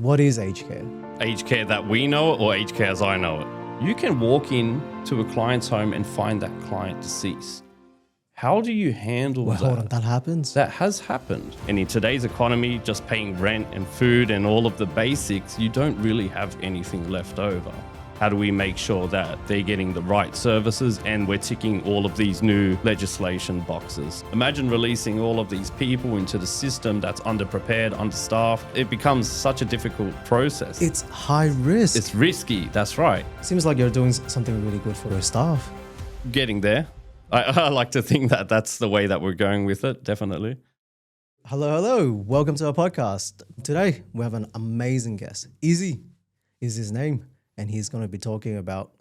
What is aged care? Aged care that we know it or aged care as I know it. You can walk in to a client's home and find that client deceased. How do you handle that? Hold on, that happens? That has happened. And in today's economy, just paying rent and food and all of the basics, you don't really have anything left over. How do we make sure that they're getting the right services and we're ticking all of these new legislation boxes? Imagine releasing all of these people into the system that's underprepared, understaffed. It becomes such a difficult process. It's high risk. It's risky, that's right. Seems like you're doing something really good for your staff. Getting there. I like to think that that's the way that we're going with it, definitely. Hello. Welcome to our podcast. Today, we have an amazing guest. Izzy is his name, and he's going to be talking about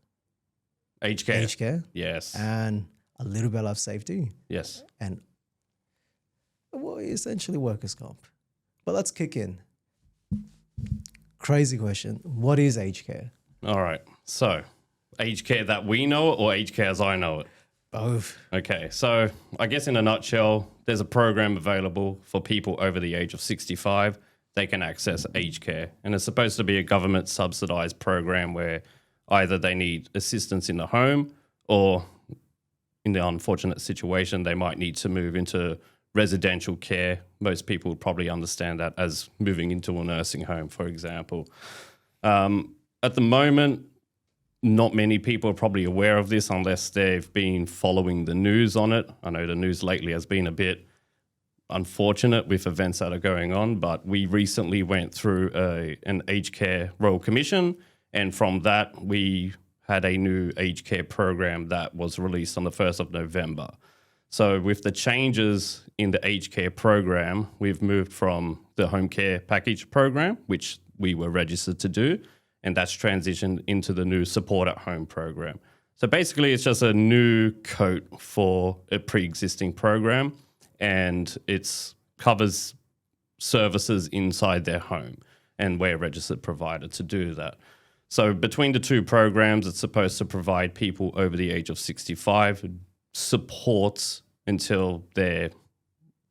Aged care. aged care Yes. and a little bit of safety Yes. and, well, essentially workers' comp. But let's kick in. Crazy question. What is aged care? All right. So, aged care that we know it or aged care as I know it? Both. Okay, so I guess in a nutshell, there's a program available for people over the age of 65. They can access aged care, and it's supposed to be a government subsidized program where either they need assistance in the home or in the unfortunate situation, they might need to move into residential care. Most people would probably understand that as moving into a nursing home, for example. At the moment, not many people are probably aware of this unless they've been following the news on it. I know the news lately has been a bit unfortunate with events that are going on, but we recently went through an aged care Royal Commission, and from that we had a new aged care program that was released on the 1st of November. So with the changes in the aged care program, we've moved from the home care package program, which we were registered to do, and that's transitioned into the new support at home program. So basically it's just a new coat for a pre-existing program, and it covers services inside their home, and we're a registered provider to do that. So between the two programs, it's supposed to provide people over the age of 65 supports until they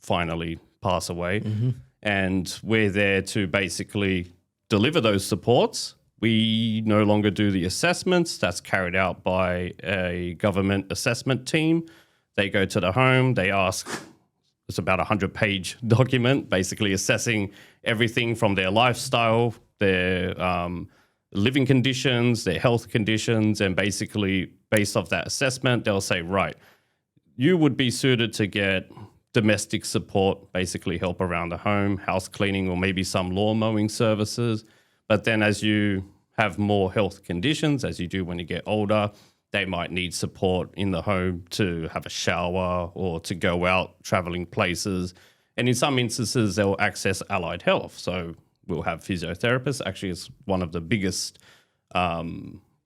finally pass away. Mm-hmm. And we're there to basically deliver those supports. We no longer do the assessments. That's carried out by a government assessment team. They go to the home. They ask, it's about a 100-page document, basically assessing everything from their lifestyle, their living conditions, their health conditions, and basically based off that assessment, they'll say, right, you would be suited to get domestic support, basically help around the home, house cleaning, or maybe some lawn mowing services. But then as you have more health conditions, as you do when you get older, they might need support in the home to have a shower or to go out traveling places. And in some instances, they'll access allied health. So we'll have physiotherapists. Actually, it's one of the biggest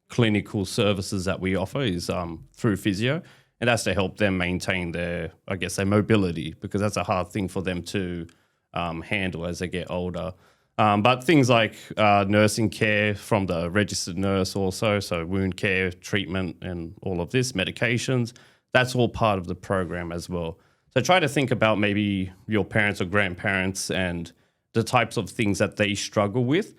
clinical services that we offer is through physio. And that's to help them maintain their mobility, because that's a hard thing for them to handle as they get older. But things like nursing care from the registered nurse also, so wound care, treatment, and all of this, medications, that's all part of the program as well. So try to think about maybe your parents or grandparents and the types of things that they struggle with.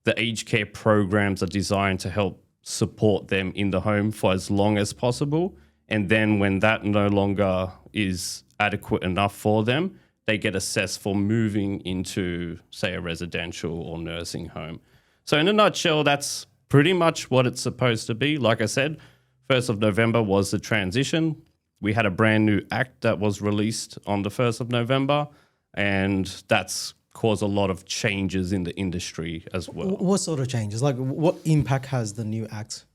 The aged care programs are designed to help support them in the home for as long as possible. And then when that no longer is adequate enough for them, they get assessed for moving into, say, a residential or nursing home. So in a nutshell, that's pretty much what it's supposed to be. Like I said, 1st of November was the transition. We had a brand new act that was released on the 1st of November, and that's caused a lot of changes in the industry as well. What sort of changes? Like, what impact has the new act?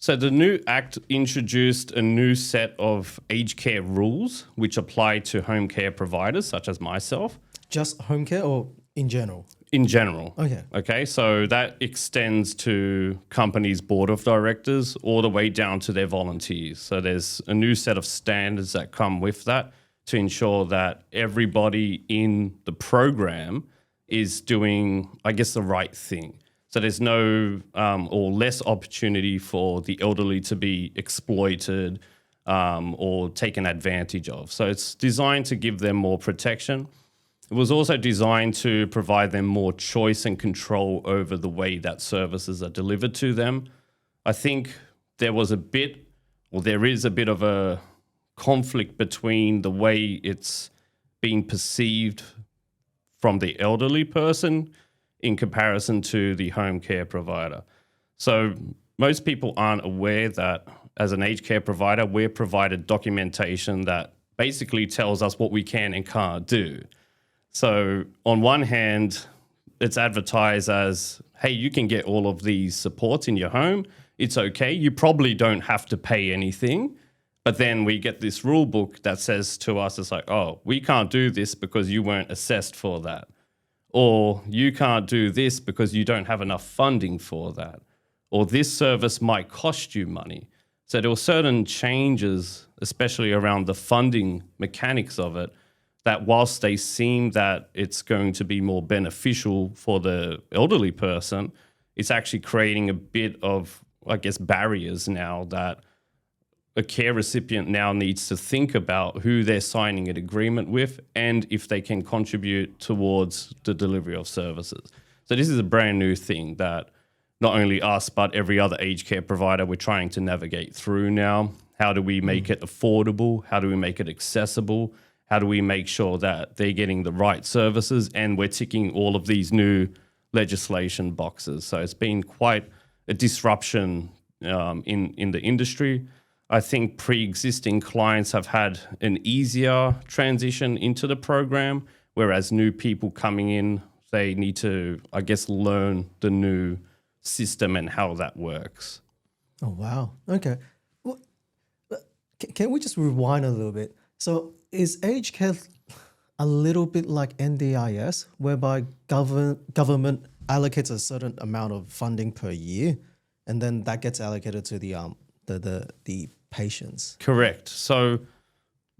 So the new act introduced a new set of aged care rules which apply to home care providers such as myself. Just home care or in general? In general. Okay. Okay, so that extends to companies' board of directors all the way down to their volunteers. So there's a new set of standards that come with that to ensure that everybody in the program is doing, the right thing. So there's no or less opportunity for the elderly to be exploited or taken advantage of. So it's designed to give them more protection. It was also designed to provide them more choice and control over the way that services are delivered to them. I think there is a bit of a conflict between the way it's being perceived from the elderly person in comparison to the home care provider. So most people aren't aware that as an aged care provider, we're provided documentation that basically tells us what we can and can't do. So on one hand, it's advertised as, hey, you can get all of these supports in your home. It's okay. You probably don't have to pay anything. But then we get this rule book that says to us, it's like, oh, we can't do this because you weren't assessed for that. Or you can't do this because you don't have enough funding for that. Or this service might cost you money. So there were certain changes, especially around the funding mechanics of it, that whilst they seem that it's going to be more beneficial for the elderly person, it's actually creating a bit of, I guess, barriers now that a care recipient now needs to think about who they're signing an agreement with and if they can contribute towards the delivery of services. So this is a brand new thing that not only us, but every other aged care provider we're trying to navigate through now. How do we make it affordable? How do we make it accessible? How do we make sure that they're getting the right services and we're ticking all of these new legislation boxes? So it's been quite a disruption in the industry. I think pre-existing clients have had an easier transition into the program, whereas new people coming in, they need to, I guess, learn the new system and how that works. Oh, wow. Okay. Well, can we just rewind a little bit? So is aged care a little bit like NDIS, whereby government allocates a certain amount of funding per year, and then that gets allocated to the patients? Correct. So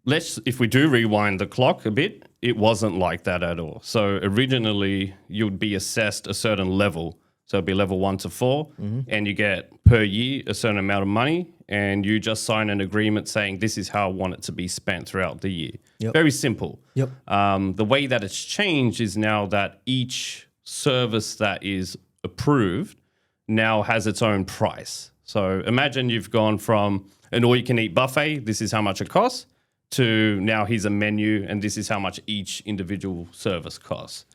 if we do rewind the clock a bit, it wasn't like that at all. So originally you'd be assessed a certain level. So it'd be level 1 to 4, and you get per year a certain amount of money, and you just sign an agreement saying this is how I want it to be spent throughout the year. Yep. Very simple. Yep. The way that it's changed is now that each service that is approved now has its own price. So imagine you've gone from an all-you-can-eat buffet, this is how much it costs, to now here's a menu and this is how much each individual service costs.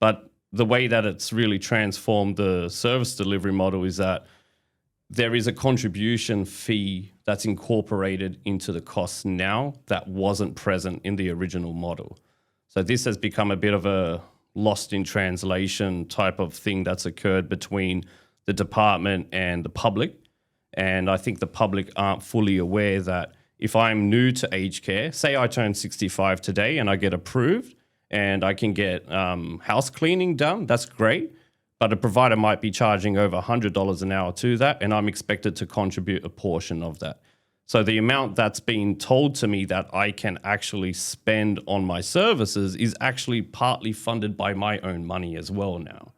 But the way that it's really transformed the service delivery model is that there is a contribution fee that's incorporated into the costs now that wasn't present in the original model. So this has become a bit of a lost in translation type of thing that's occurred between the department and the public. And I think the public aren't fully aware that if I'm new to aged care, say I turn 65 today and I get approved and I can get house cleaning done, that's great. But a provider might be charging over $100 an hour to that, and I'm expected to contribute a portion of that. So the amount that's being told to me that I can actually spend on my services is actually partly funded by my own money as well now.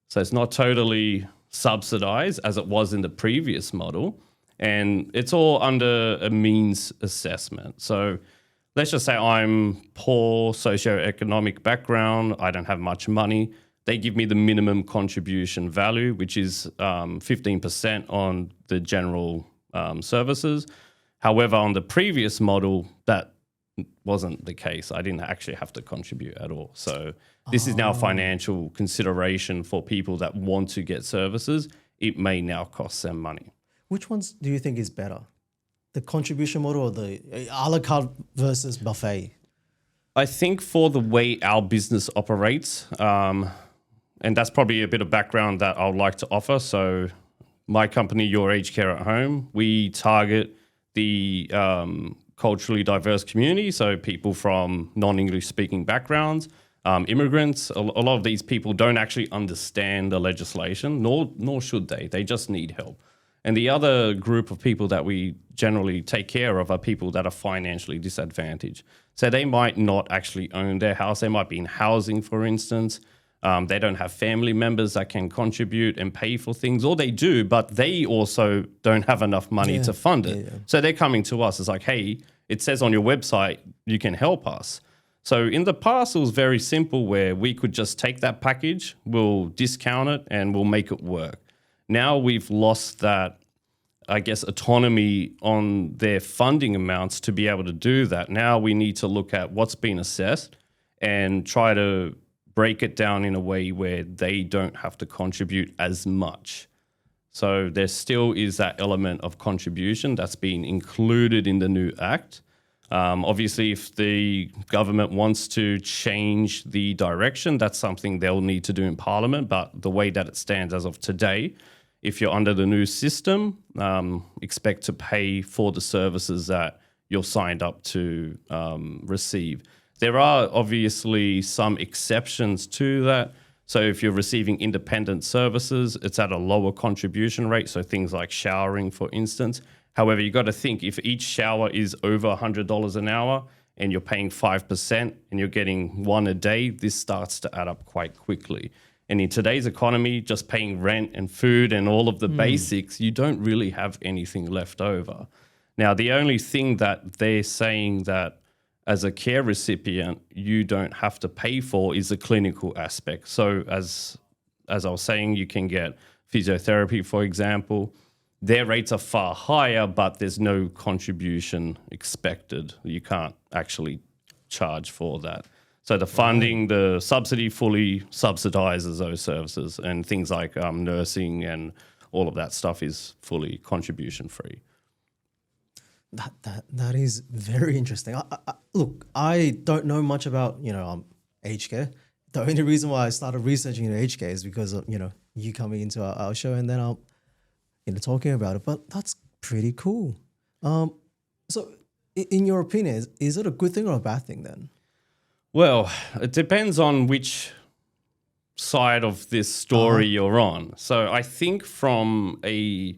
So it's not totally subsidized as it was in the previous model, and it's all under a means assessment. So let's just say I'm poor socioeconomic background, I don't have much money. They give me the minimum contribution value, which is 15% on the general services. However, on the previous model, that wasn't the case. I didn't actually have to contribute at all. So this is now financial consideration for people that want to get services. It may now cost them money. Which ones do you think is better? The contribution model or the a la carte versus buffet? I think for the way our business operates, and that's probably a bit of background that I would like to offer. So my company, Your Aged Care at Home, we target the culturally diverse community, so people from non-English speaking backgrounds, immigrants. A lot of these people don't actually understand the legislation, nor should they. They just need help. And the other group of people that we generally take care of are people that are financially disadvantaged. So they might not actually own their house. They might be in housing, for instance. They don't have family members that can contribute and pay for things, or they do, but they also don't have enough money to fund it. So they're coming to us. It's like, hey, it says on your website you can help us. So in the past, it was very simple where we could just take that package, we'll discount it, and we'll make it work. Now we've lost that, I guess, autonomy on their funding amounts to be able to do that. Now we need to look at what's been assessed and try to break it down in a way where they don't have to contribute as much. So there still is that element of contribution that's been included in the new act. Obviously, if the government wants to change the direction, that's something they'll need to do in Parliament. But the way that it stands as of today, if you're under the new system, expect to pay for the services that you're signed up to receive. There are obviously some exceptions to that. So if you're receiving independent services, it's at a lower contribution rate. So things like showering, for instance. However, you got to think if each shower is over $100 an hour and you're paying 5% and you're getting one a day, this starts to add up quite quickly. And in today's economy, just paying rent and food and all of the basics, you don't really have anything left over. Now, the only thing that they're saying that as a care recipient, you don't have to pay for is the clinical aspect. So as I was saying, you can get physiotherapy, for example. Their rates are far higher, but there's no contribution expected. You can't actually charge for that. So the funding, the subsidy fully subsidizes those services, and things like nursing and all of that stuff is fully contribution free. That is very interesting. Look, I don't know much about aged care. The only reason why I started researching aged care is because of you coming into our show, and then I'll talking about it. But that's pretty cool. So, in your opinion, is it a good thing or a bad thing then? Well, it depends on which side of this story you're on. So I think from a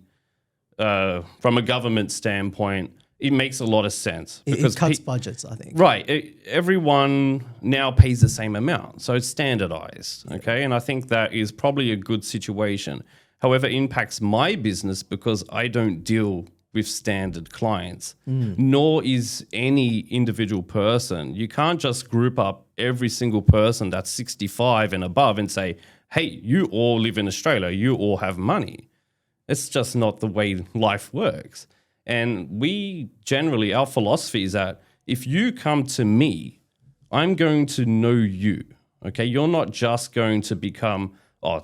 government standpoint, it makes a lot of sense. It cuts budgets, I think. Right. Everyone now pays the same amount. So it's standardized. Okay. And I think that is probably a good situation. However, it impacts my business because I don't deal with standard clients, nor is any individual person. You can't just group up every single person that's 65 and above and say, hey, you all live in Australia, you all have money. It's just not the way life works. And we generally, our philosophy is that if you come to me, I'm going to know you, okay? You're not just going to become,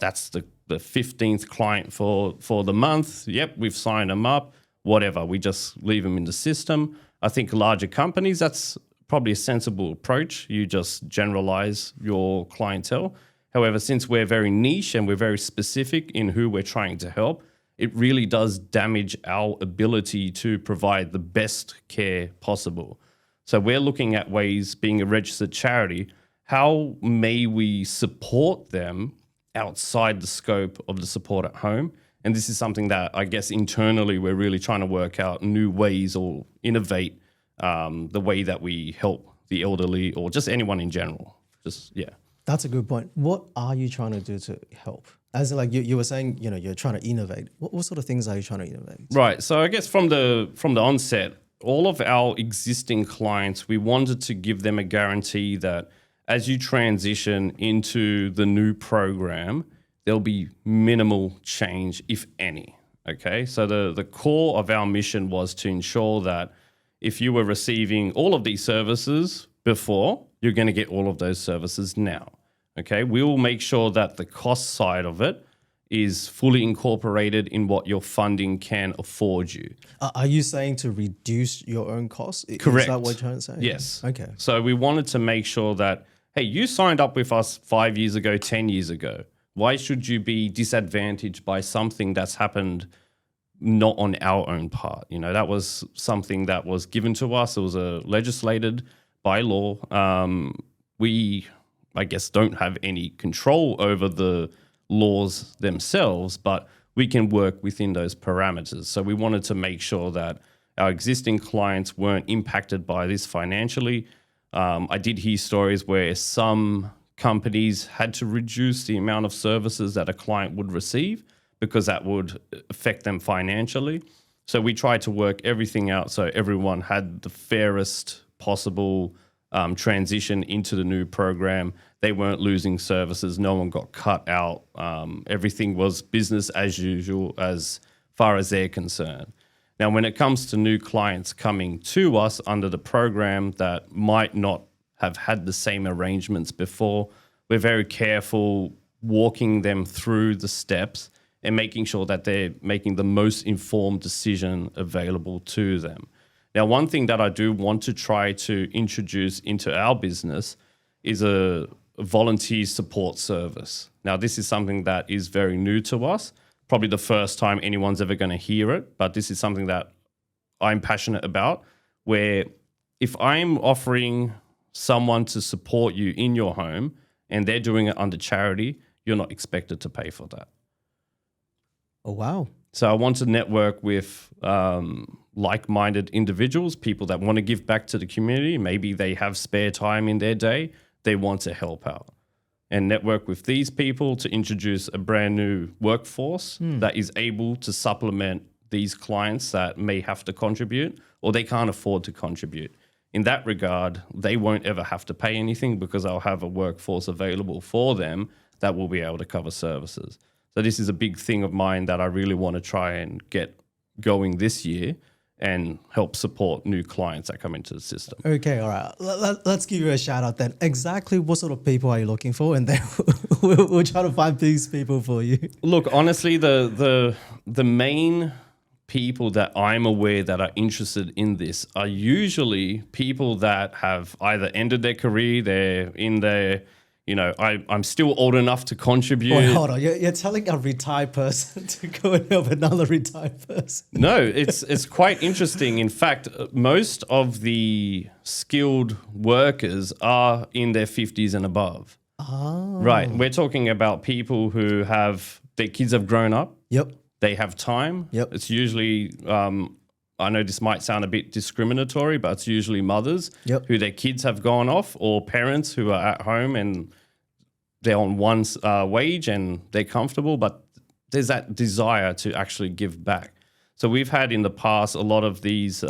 that's the 15th client for the month. Yep, we've signed them up. Whatever, we just leave them in the system. I think larger companies, that's probably a sensible approach. You just generalize your clientele. However, since we're very niche and we're very specific in who we're trying to help, it really does damage our ability to provide the best care possible. So we're looking at ways, being a registered charity, how may we support them outside the scope of the support at home? And this is something that I guess internally we're really trying to work out new ways or innovate the way that we help the elderly or just anyone in general. That's a good point. What are you trying to do to help? As in, like you were saying, you're trying to innovate. What sort of things are you trying to innovate? Right. So I guess from the onset, all of our existing clients, we wanted to give them a guarantee that as you transition into the new program, there'll be minimal change, if any, okay? So the core of our mission was to ensure that if you were receiving all of these services before, you're going to get all of those services now, okay? We will make sure that the cost side of it is fully incorporated in what your funding can afford you. Are you saying to reduce your own costs? Correct. Is that what you're trying to say? Yes. Okay. So we wanted to make sure that, hey, you signed up with us 5 years ago, 10 years ago. Why should you be disadvantaged by something that's happened not on our own part? That was something that was given to us. It was legislated by law. We, I guess, don't have any control over the laws themselves, but we can work within those parameters. So we wanted to make sure that our existing clients weren't impacted by this financially. I did hear stories where some companies had to reduce the amount of services that a client would receive because that would affect them financially. So we tried to work everything out so everyone had the fairest possible transition into the new program. They weren't losing services. No one got cut out. Everything was business as usual as far as they're concerned. Now, when it comes to new clients coming to us under the program that might not have had the same arrangements before, we're very careful walking them through the steps and making sure that they're making the most informed decision available to them. Now, one thing that I do want to try to introduce into our business is a volunteer support service. Now, this is something that is very new to us, probably the first time anyone's ever going to hear it, but this is something that I'm passionate about, where if I'm offering someone to support you in your home and they're doing it under charity, you're not expected to pay for that. Oh, wow. So I want to network with like-minded individuals, people that want to give back to the community. Maybe they have spare time in their day. They want to help out. And network with these people to introduce a brand new workforce that is able to supplement these clients that may have to contribute or they can't afford to contribute. In that regard, they won't ever have to pay anything because I'll have a workforce available for them that will be able to cover services. So this is a big thing of mine that I really want to try and get going this year and help support new clients that come into the system. Okay, all right. Let's give you a shout out then. Exactly what sort of people are you looking for? And then we'll try to find these people for you. Look, honestly, the main people that I'm aware that are interested in this are usually people that have either ended their career, they're in their, I'm still old enough to contribute. Wait, hold on. You're telling a retired person to go and help another retired person? No, it's quite interesting. In fact, most of the skilled workers are in their 50s and above. Oh. Right. We're talking about people who have, their kids have grown up. Yep. They have time. Yep. It's usually, I know this might sound a bit discriminatory, but it's usually mothers who their kids have gone off or parents who are at home and they're on one wage and they're comfortable, but there's that desire to actually give back. So we've had in the past a lot of these,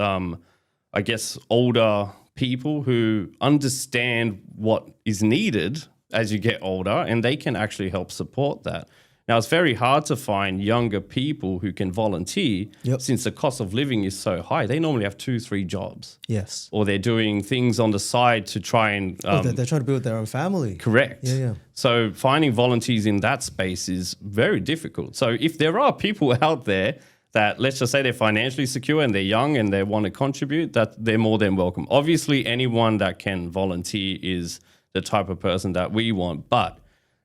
older people who understand what is needed as you get older and they can actually help support that. Now, it's very hard to find younger people who can volunteer since the cost of living is so high. They normally have 2-3 jobs. Yes. Or they're doing things on the side to try and... they're trying to build their own family. Correct. Yeah. So finding volunteers in that space is very difficult. So if there are people out there that, let's just say they're financially secure and they're young and they want to contribute, that they're more than welcome. Obviously, anyone that can volunteer is the type of person that we want, but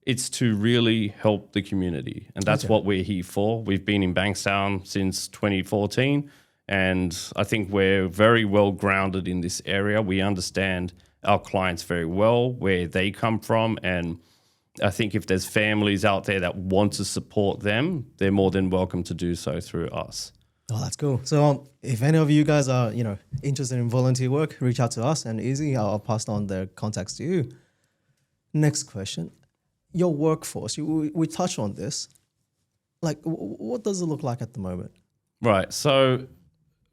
it's to really help the community. And that's what we're here for. We've been in Bankstown since 2014. And I think we're very well grounded in this area. We understand our clients very well, where they come from. And I think if there's families out there that want to support them, they're more than welcome to do so through us. Oh, that's cool. So if any of you guys are, interested in volunteer work, reach out to us and Izzy, I'll pass on their contacts to you. Next question. Your workforce, we touched on this. Like, what does it look like at the moment? Right. So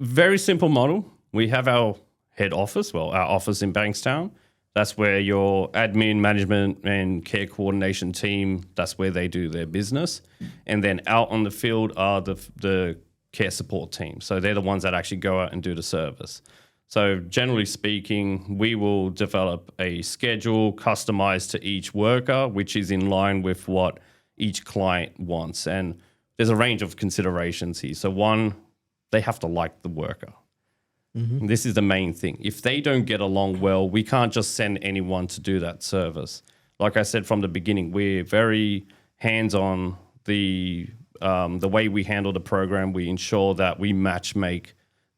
very simple model. We have our head office, our office in Bankstown. That's where your admin, management, and care coordination team, that's where they do their business. And then out on the field are the care support team. So they're the ones that actually go out and do the service. So generally speaking, we will develop a schedule customized to each worker, which is in line with what each client wants. And there's a range of considerations here. So one, they have to like the worker. Mm-hmm. This is the main thing. If they don't get along well, we can't just send anyone to do that service. Like I said from the beginning, we're very hands-on. The way we handle the program, we ensure that we match make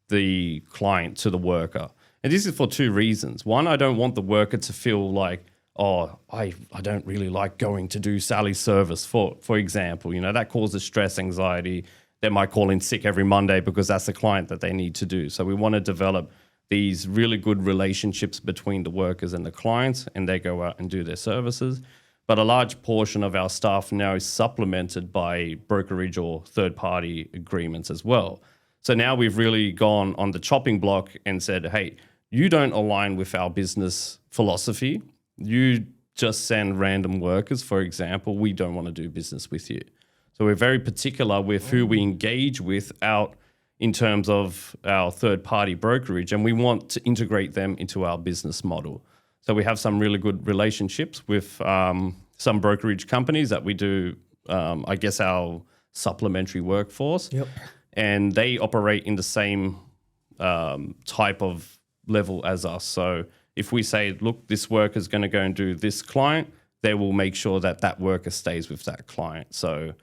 the client to the worker. And this is for 2 reasons. One, I don't want the worker to feel like, I don't really like going to do Sally's service, for example. That causes stress, anxiety. They might call in sick every Monday because that's the client that they need to do. So we want to develop these really good relationships between the workers and the clients, and they go out and do their services. But a large portion of our staff now is supplemented by brokerage or third-party agreements as well. So now we've really gone on the chopping block and said, hey, you don't align with our business philosophy. You just send random workers, for example, we don't want to do business with you. So we're very particular with who we engage with out in terms of our third-party brokerage, and we want to integrate them into our business model. So we have some really good relationships with some brokerage companies that we do, I guess, our supplementary workforce. Yep. And they operate in the same type of level as us. So if we say, look, this worker is going to go and do this client, they will make sure that that worker stays with that client. So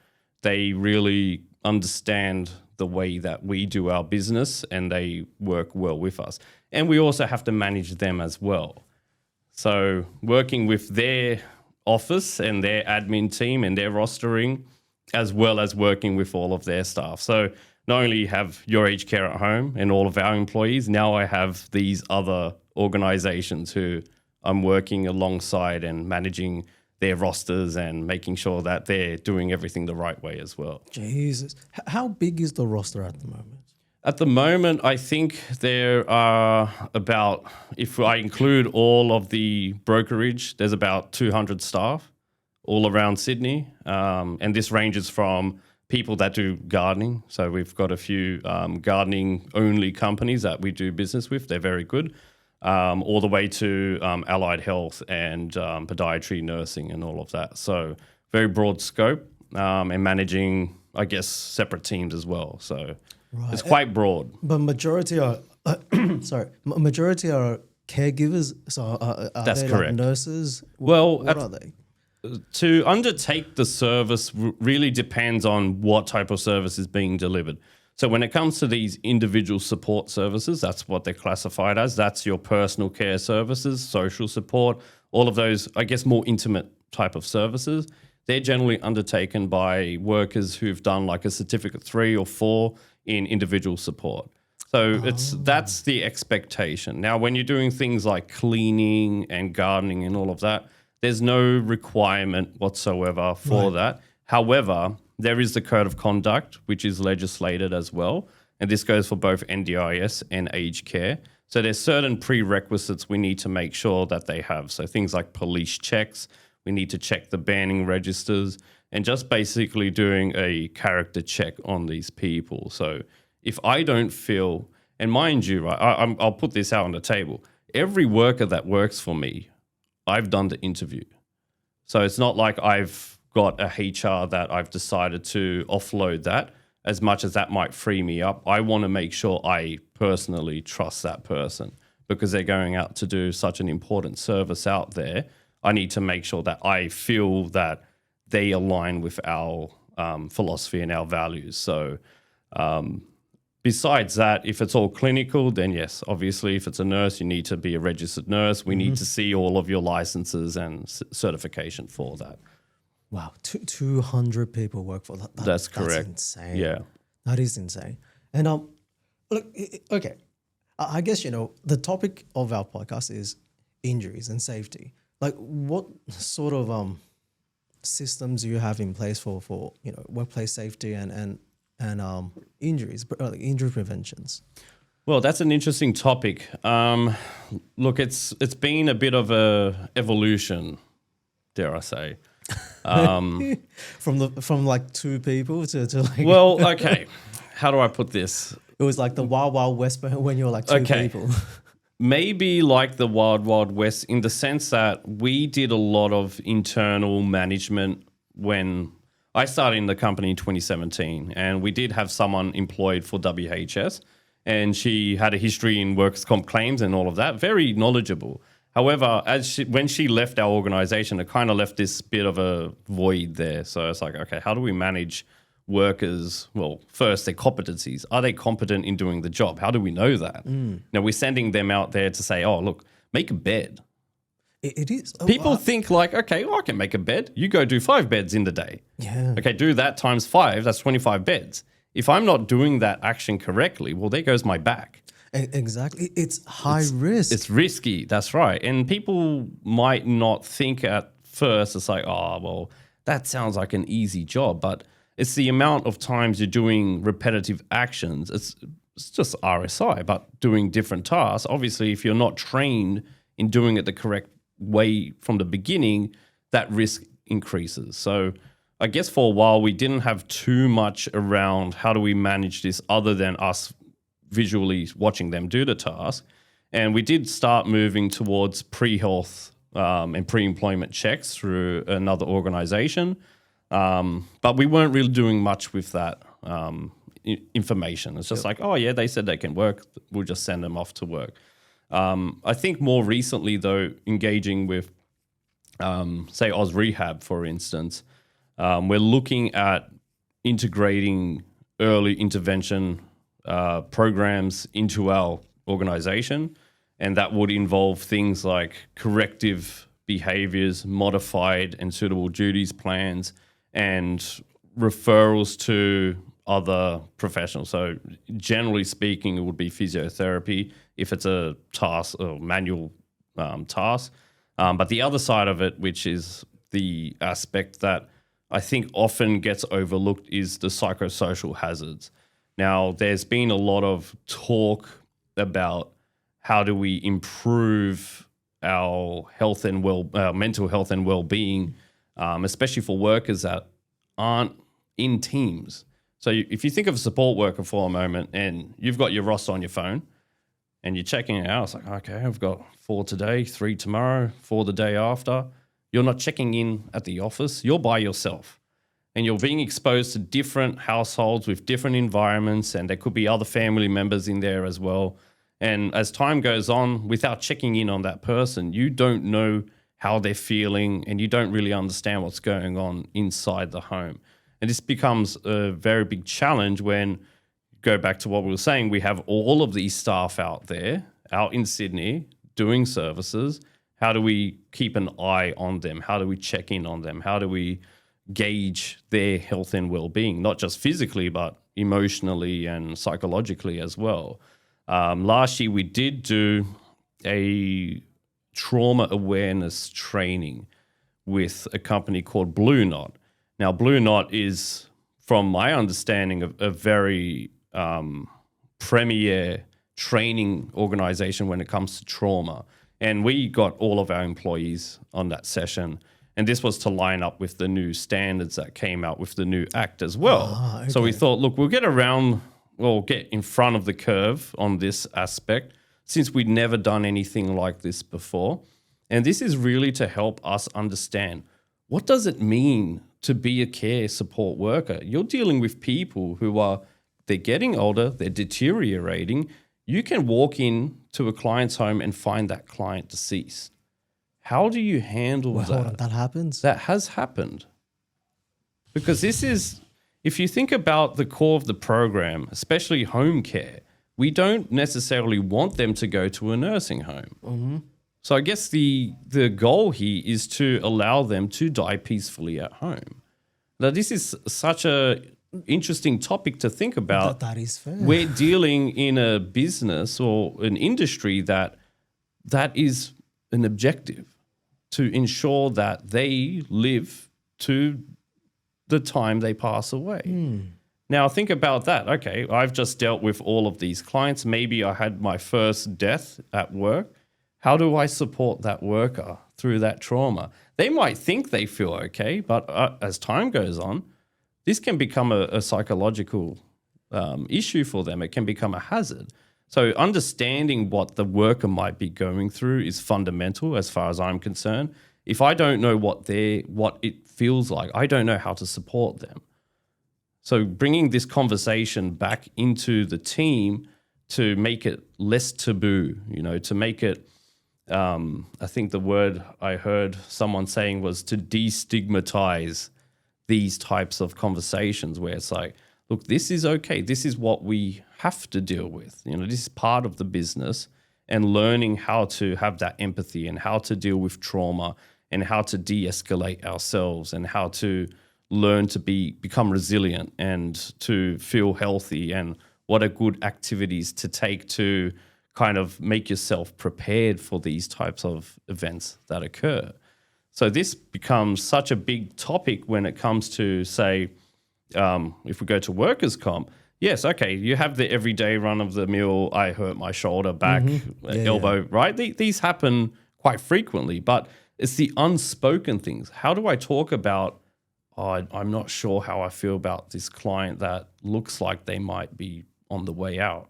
they really understand the way that we do our business and they work well with us. And we also have to manage them as well. So working with their office and their admin team and their rostering, as well as working with all of their staff. So not only have your aged care at home and all of our employees, now I have these other organizations who I'm working alongside and managing their rosters and making sure that they're doing everything the right way as well. Jesus. How big is the roster at the moment? At the moment, I think there are about, if I include all of the brokerage, there's about 200 staff all around Sydney. And this ranges from people that do gardening. So we've got a few gardening-only companies that we do business with. They're very good. All the way to allied health and podiatry, nursing and all of that. So very broad scope and managing, I guess, separate teams as well. So it's quite broad. But majority are, majority are caregivers. So are That's they correct. Like nurses? Well, what are they? To undertake the service really depends on what type of service is being delivered. So when it comes to these individual support services, that's what they're classified as. That's your personal care services, social support, all of those, I guess, more intimate type of services. They're generally undertaken by workers who've done like a certificate 3 or 4 in individual support. So that's the expectation. Now, when you're doing things like cleaning and gardening and all of that, there's no requirement whatsoever for that. However, there is the code of conduct, which is legislated as well. And this goes for both NDIS and aged care. So there's certain prerequisites we need to make sure that they have. So things like police checks, we need to check the banning registers, and just basically doing a character check on these people. So if I don't feel, and mind you, right, I'll put this out on the table. Every worker that works for me, I've done the interview. So it's not like I've got a HR that I've decided to offload that. As much as that might free me up, I want to make sure I personally trust that person because they're going out to do such an important service out there. I need to make sure that I feel that they align with our philosophy and our values. So besides that, if it's all clinical, then yes, obviously, if it's a nurse, you need to be a registered nurse. We need to see all of your licenses and certification for that. Wow, 200 people work for that. That's correct. That's insane. Yeah. That is insane. And look, okay, I guess, the topic of our podcast is injuries and safety. Like, what sort of systems do you have in place for workplace safety and injuries, like injury preventions? Well, that's an interesting topic. Look, it's been a bit of a evolution, dare I say. From like 2 people to like. Well, okay. How do I put this? It was like the Wild Wild West when you were like 2 people. Maybe like the Wild Wild West in the sense that we did a lot of internal management when I started in the company in 2017, and we did have someone employed for WHS, and she had a history in workers' comp claims and all of that, very knowledgeable. However, when she left our organization, it kind of left this bit of a void there. So it's like, okay, how do we manage workers? Well, first, their competencies. Are they competent in doing the job? How do we know that? Now, we're sending them out there to say, oh, look, make a bed. It is. People think like, okay, well, I can make a bed. You go do 5 beds in the day. Yeah. Okay, do that times 5. That's 25 beds. If I'm not doing that action correctly, well, there goes my back. Exactly. It's high risk. It's risky. That's right. And people might not think at first, it's like, oh, well, that sounds like an easy job. But it's the amount of times you're doing repetitive actions. It's it's just RSI, but doing different tasks. Obviously, if you're not trained in doing it the correct way from the beginning, that risk increases. So I guess for a while, we didn't have too much around how do we manage this other than us visually watching them do the task. And we did start moving towards pre-health and pre-employment checks through another organization. But we weren't really doing much with that information. It's just like, oh, yeah, they said they can work. We'll just send them off to work. I think more recently, though, engaging with, say, AusRehab, for instance, we're looking at integrating early intervention programs into our organization, and that would involve things like corrective behaviors, modified and suitable duties plans, and referrals to other professionals. So generally speaking, it would be physiotherapy if it's a task or manual task. But the other side of it, which is the aspect that I think often gets overlooked, is the psychosocial hazards. Now, there's been a lot of talk about how do we improve our health and mental health and well-being, especially for workers that aren't in teams. So if you think of a support worker for a moment and you've got your roster on your phone and you're checking it out, it's like, okay, I've got 4 today, 3 tomorrow, 4 the day after. You're not checking in at the office. You're by yourself. And you're being exposed to different households with different environments, and there could be other family members in there as well. And as time goes on, without checking in on that person, you don't know how they're feeling, and you don't really understand what's going on inside the home. And this becomes a very big challenge when, go back to what we were saying, we have all of these staff out there, out in Sydney, doing services. How do we keep an eye on them? How do we check in on them? How do we gauge their health and well-being, not just physically, but emotionally and psychologically as well? Last year, we did do a trauma awareness training with a company called Blue Knot. Now, Blue Knot is, from my understanding, a very premier training organization when it comes to trauma. And we got all of our employees on that session. And this was to line up with the new standards that came out with the new act as well. Okay. So we thought, look, we'll get in front of the curve on this aspect, since we'd never done anything like this before. And this is really to help us understand, what does it mean to be a care support worker? You're dealing with people who they're getting older, they're deteriorating. You can walk in to a client's home and find that client deceased. How do you handle that? Hold on, that happens? That has happened. Because this is, if you think about the core of the program, especially home care, we don't necessarily want them to go to a nursing home. Mm-hmm. So I guess the goal here is to allow them to die peacefully at home. Now, this is such a interesting topic to think about. That is fair. We're dealing in a business or an industry that is an objective to ensure that they live to the time they pass away. Now, think about that. Okay, I've just dealt with all of these clients. Maybe I had my first death at work. How do I support that worker through that trauma? They might think they feel okay, but as time goes on, this can become a psychological issue for them. It can become a hazard. So understanding what the worker might be going through is fundamental as far as I'm concerned. If I don't know what it feels like, I don't know how to support them. So bringing this conversation back into the team to make it less taboo, to make it, I think the word I heard someone saying was to destigmatize these types of conversations where it's like, look, this is okay. This is what we have to deal with. This is part of the business, and learning how to have that empathy and how to deal with trauma and how to de-escalate ourselves and how to learn to become resilient and to feel healthy, and what are good activities to take to kind of make yourself prepared for these types of events that occur. So this becomes such a big topic when it comes to, say, if we go to workers' comp, yes, okay, you have the everyday run of the mill, I hurt my shoulder, back, elbow, right? These happen quite frequently, but it's the unspoken things. How do I talk about, oh, I'm not sure how I feel about this client that looks like they might be on the way out,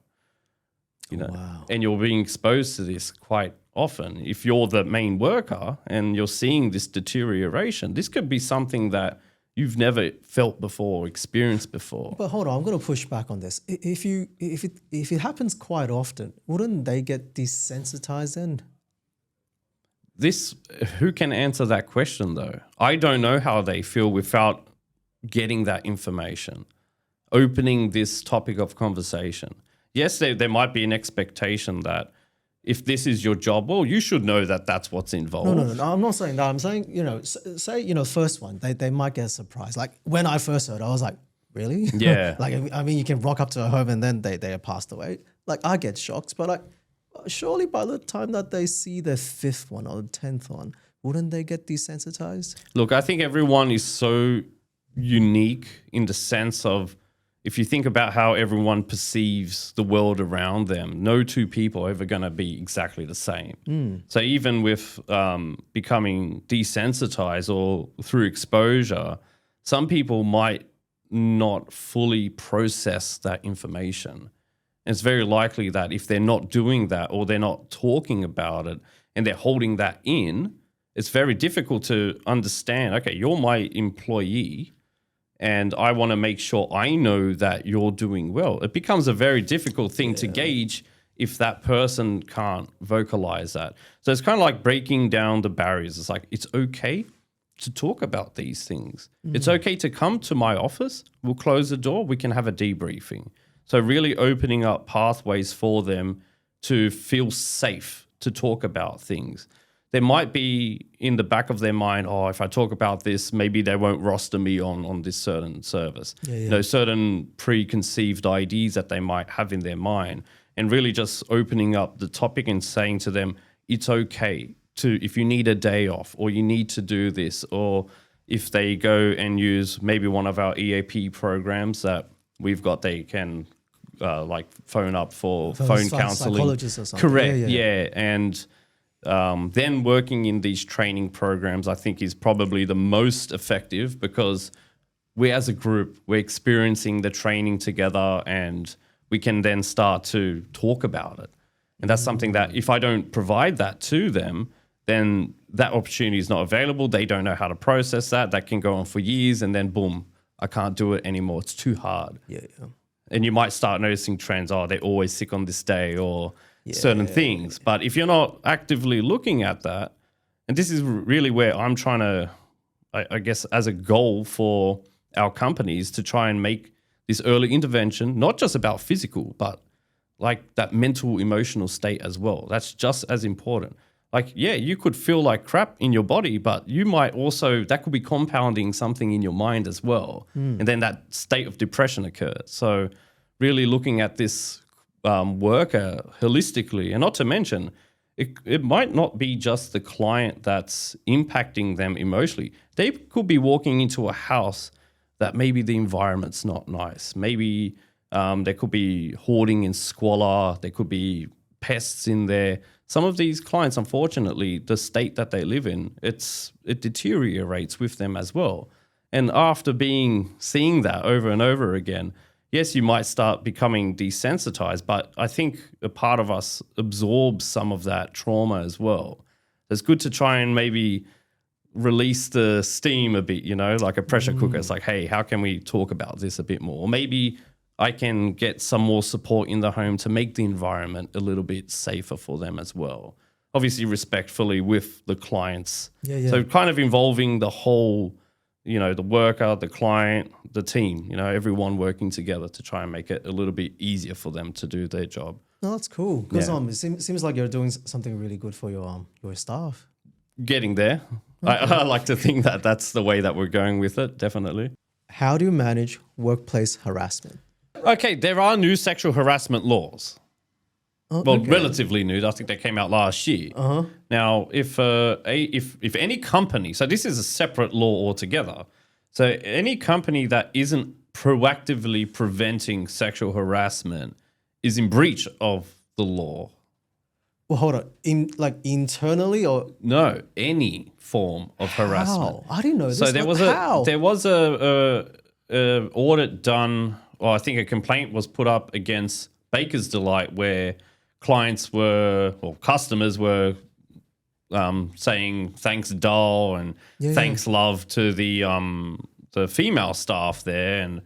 you know? Wow. And you're being exposed to this quite often. If you're the main worker and you're seeing this deterioration, this could be something that you've never felt before, experienced before. But hold on, I'm going to push back on this. If it happens quite often, wouldn't they get desensitized then? Who can answer that question though? I don't know how they feel without getting that information, opening this topic of conversation. Yes, there might be an expectation that if this is your job, well, you should know that that's what's involved. No, I'm not saying that. I'm saying, say, first one, they might get surprised. Like when I first heard, I was like, really? Yeah. Like, I mean, you can rock up to a home and then they are passed away. Like I get shocked, but like, surely by the time that they see the 5th one or the 10th one, wouldn't they get desensitized? Look, I think everyone is so unique in the sense of, if you think about how everyone perceives the world around them, no two people are ever going to be exactly the same. So even with becoming desensitized or through exposure, some people might not fully process that information. And it's very likely that if they're not doing that or they're not talking about it and they're holding that in, it's very difficult to understand, okay, you're my employee, and I want to make sure I know that you're doing well. It becomes a very difficult thing to gauge if that person can't vocalize that. So it's kind of like breaking down the barriers. It's like, it's okay to talk about these things. It's okay to come to my office. We'll close the door. We can have a debriefing. So really opening up pathways for them to feel safe to talk about things. There might be in the back of their mind, oh, if I talk about this, maybe they won't roster me on this certain service. Certain preconceived ideas that they might have in their mind, and really just opening up the topic and saying to them, it's okay to, if you need a day off or you need to do this, or if they go and use maybe one of our EAP programs that we've got, they can like phone up for phone counseling. Psychologists or something. Correct, yeah. And then working in these training programs, I think, is probably the most effective, because we as a group, we're experiencing the training together and we can then start to talk about it. And that's something that if I don't provide that to them, then that opportunity is not available. They don't know how to process that. That can go on for years and then boom, I can't do it anymore. It's too hard. Yeah. And you might start noticing trends. Oh, they're always sick on this day, or certain things. But if you're not actively looking at that, and this is really where I'm trying to, I guess, as a goal for our companies, to try and make this early intervention not just about physical, but like that mental, emotional state as well. That's just as important. Like, yeah, you could feel like crap in your body, but you might also, that could be compounding something in your mind as well. And then that state of depression occurs. So really looking at this worker holistically, and not to mention, it might not be just the client that's impacting them emotionally. They could be walking into a house that maybe the environment's not nice. Maybe there could be hoarding and squalor. There could be pests in there. Some of these clients, unfortunately, the state that they live in, it deteriorates with them as well. And after seeing that over and over again, yes, you might start becoming desensitized, but I think a part of us absorbs some of that trauma as well. It's good to try and maybe release the steam a bit, like a pressure cooker. It's like, hey, how can we talk about this a bit more? Or maybe I can get some more support in the home to make the environment a little bit safer for them as well. Obviously, respectfully with the clients. So kind of involving the whole, the worker, the client, the team, everyone working together to try and make it a little bit easier for them to do their job. No, that's cool. Because it seems like you're doing something really good for your staff. Getting there. Okay. I like to think that that's the way that we're going with it, definitely. How do you manage workplace harassment? Okay, there are new sexual harassment laws. Relatively new. I think they came out last year. Now, if any company, so this is a separate law altogether. So any company that isn't proactively preventing sexual harassment is in breach of the law. Well, hold on. Internally or No, any form of harassment. how? I didn't know this. So there was how? a audit done, or I think a complaint was put up against Baker's Delight, where customers were saying thanks doll and thanks love to the female staff there. And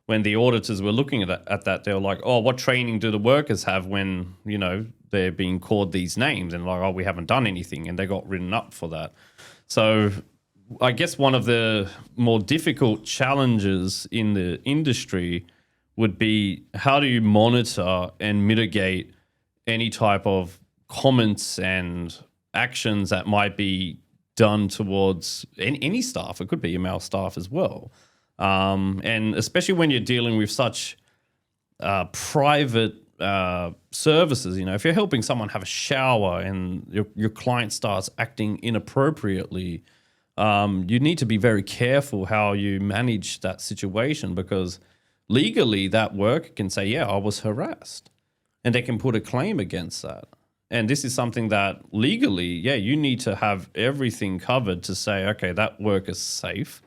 when the auditors were looking at that, they were like, oh, what training do the workers have when, they're being called these names? And like, oh, we haven't done anything. And they got written up for that. So I guess one of the more difficult challenges in the industry would be, how do you monitor and mitigate any type of comments and actions that might be done towards any staff? It could be a male staff as well. And especially when you're dealing with such private services, if you're helping someone have a shower and your client starts acting inappropriately, you need to be very careful how you manage that situation, because legally that worker can say, yeah, I was harassed, and they can put a claim against that. And this is something that legally, you need to have everything covered to say, okay, that work is safe.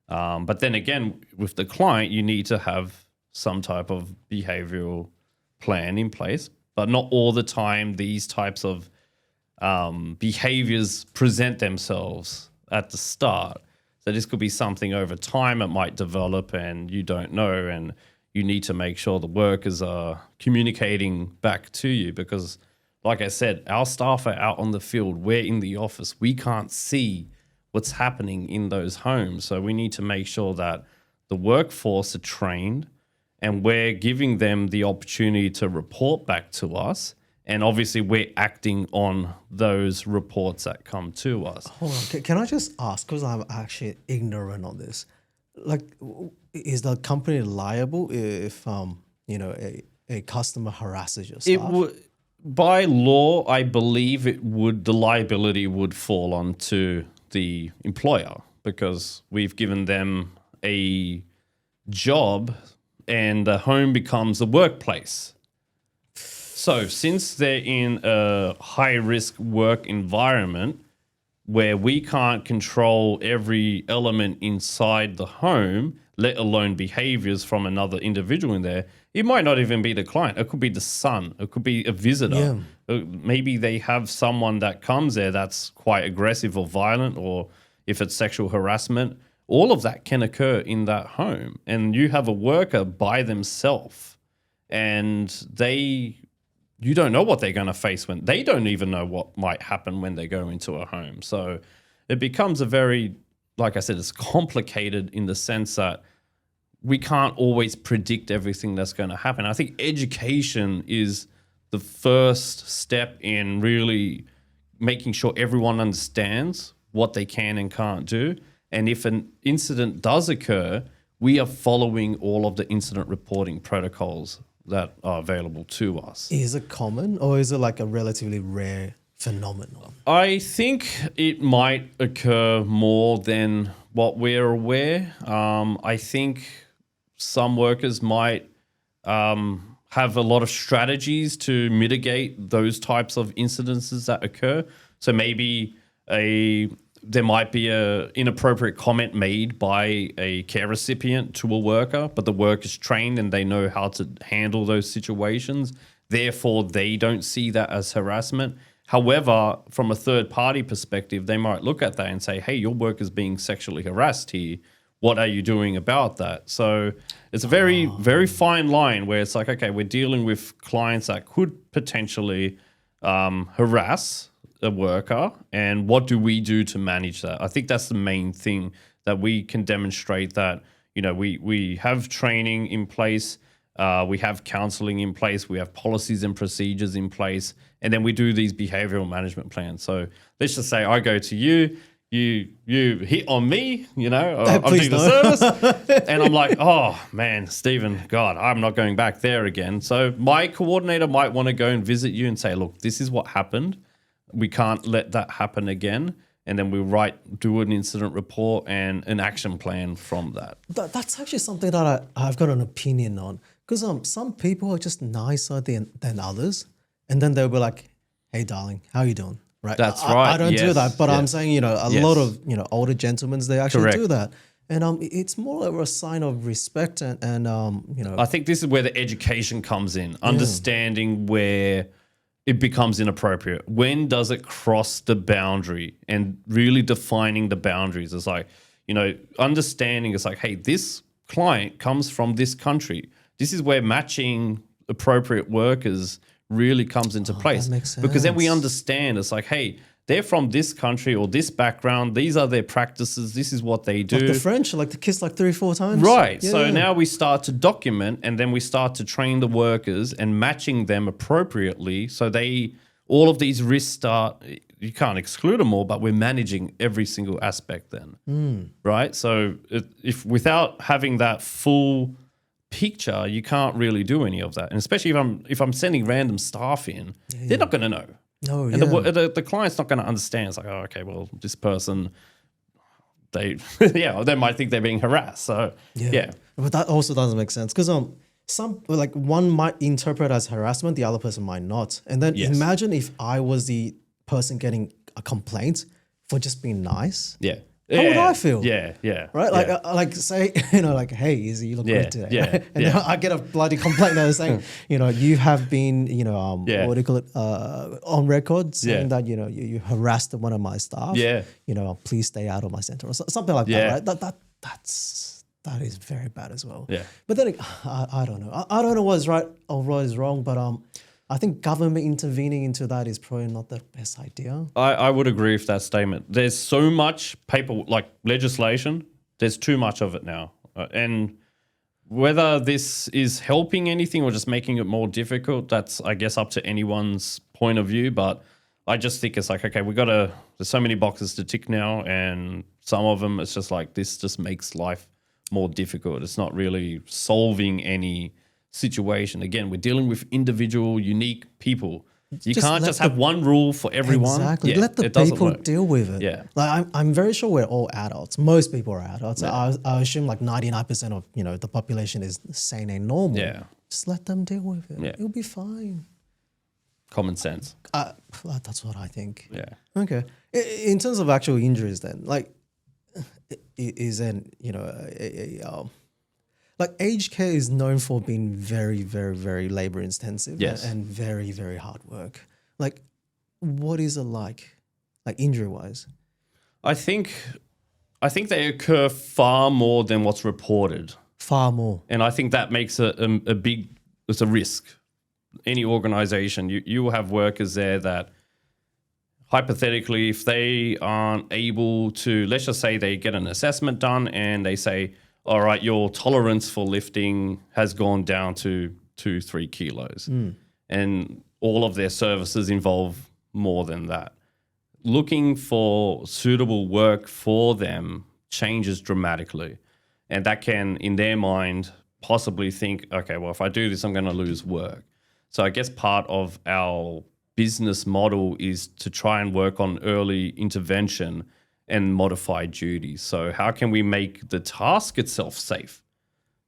But then again, with the client, you need to have some type of behavioral plan in place. But not all the time these types of behaviors present themselves at the start. So this could be something over time it might develop and you don't know, and you need to make sure the workers are communicating back to you, because like I said, our staff are out on the field, we're in the office, we can't see what's happening in those homes. So we need to make sure that the workforce are trained and we're giving them the opportunity to report back to us. And obviously we're acting on those reports that come to us. Hold on. Can I just ask, because I'm actually ignorant on this, like, is the company liable if a customer harasses your staff? It would, by law, I believe the liability would fall onto the employer, because we've given them a job and the home becomes a workplace. So since they're in a high-risk work environment where we can't control every element inside the home, let alone behaviors from another individual in there, it might not even be the client. It could be the son. It could be a visitor. Maybe they have someone that comes there that's quite aggressive or violent, or if it's sexual harassment, all of that can occur in that home. And you have a worker by themselves, and you don't know what they're going to face when they don't even know what might happen when they go into a home. So it becomes a very, like I said, it's complicated in the sense that we can't always predict everything that's going to happen. I think education is the first step in really making sure everyone understands what they can and can't do. And if an incident does occur, we are following all of the incident reporting protocols that are available to us. Is it common, or is it like a relatively rare phenomenon? I think it might occur more than what we're aware. I think some workers might have a lot of strategies to mitigate those types of incidences that occur. So maybe there might be a inappropriate comment made by a care recipient to a worker, but the worker's trained and they know how to handle those situations. Therefore, they don't see that as harassment. However, from a third party perspective, they might look at that and say, hey, your worker's being sexually harassed here. What are you doing about that? So it's a very, very fine line where it's like, okay, we're dealing with clients that could potentially harass a worker, and what do we do to manage that? I think that's the main thing, that we can demonstrate that, we have training in place, we have counseling in place, we have policies and procedures in place, and then we do these behavioral management plans. So let's just say I go to you hit on me, I'm doing the service, and I'm like, oh man, Stephen, God, I'm not going back there again. So my coordinator might want to go and visit you and say, look, this is what happened. We can't let that happen again. and then we do an incident report and an action plan from that. That's actually something that I've got an opinion on, because some people are just nicer than others, and then they'll be like, "Hey, darling, how you doing?" Right? That's I right. don't do Yes. that, but Yeah. I'm saying a Yes. lot of older gentlemen, they actually Correct. do that, and it's more of a sign of respect and I think this is where the education comes in, understanding where it becomes inappropriate. When does it cross the boundary, and really defining the boundaries? It's like, understanding it's like, hey, this client comes from this country. This is where matching appropriate workers really comes into place. that makes Because then we sense. understand it's like, hey, they're from this country or this background. These are their practices. This is what they do. like the French, like to kiss like 3-4 times. Right. Yeah, So yeah. now we start to document, and then we start to train the workers and matching them appropriately. So all of these risks start, you can't exclude them all, but we're managing every single aspect then. Right. So if without having that full picture, you can't really do any of that. And especially if I'm sending random staff in, they're not going to know. No, And yeah. the client's not going to understand. It's like, oh, okay, well, this person, they might think they're being harassed. So, yeah. But that also doesn't make sense, because some like one might interpret as harassment, the other person might not. And then Yes. imagine if I was the person getting a complaint for just being nice. Yeah. How would I feel? Yeah, yeah. Right? yeah. Like say, like, hey, Izzy, you look Yeah, great today. yeah, right? And yeah. then I get a bloody complaint that is saying, you have been, Yeah. what do you call it, on record saying Yeah. that, you harassed one of my staff. Yeah. Please stay out of my center or something like Yeah. that, right? That is very bad as well. Yeah. But then I don't know. I don't know what's right or what is wrong, but I think government intervening into that is probably not the best idea. I would agree with that statement. There's so much like legislation, there's too much of it now. And whether this is helping anything or just making it more difficult, that's, I guess, up to anyone's point of view. But I just think it's like, okay, there's so many boxes to tick now, and some of them, it's just like, this just makes life more difficult. It's not really solving any situation. Again, we're dealing with individual, unique people. You Just can't let just have one rule for everyone. Exactly. Yeah, Let the it doesn't people work. deal with it. Yeah. Like I'm very sure we're all adults. Most people are adults. I assume like 99% of the population is sane and normal. Yeah. Just let them deal with it. Yeah. It'll be fine. Common sense. That's what I think. Yeah. Okay. In terms of actual injuries, then, like, is then like aged care is known for being very, very, very labor intensive. Yes. And very, very hard work. Like, what is it like injury wise? I think they occur far more than what's reported. Far more. And I think that makes it's a risk. Any organization, you will have workers there that hypothetically, if they aren't able to, let's just say they get an assessment done and they say, all right, your tolerance for lifting has gone down to 2-3 kilos. And all of their services involve more than that. Looking for suitable work for them changes dramatically. And that can, in their mind, possibly think, okay, well, if I do this, I'm going to lose work. So I guess part of our business model is to try and work on early intervention and modified duties. So how can we make the task itself safe?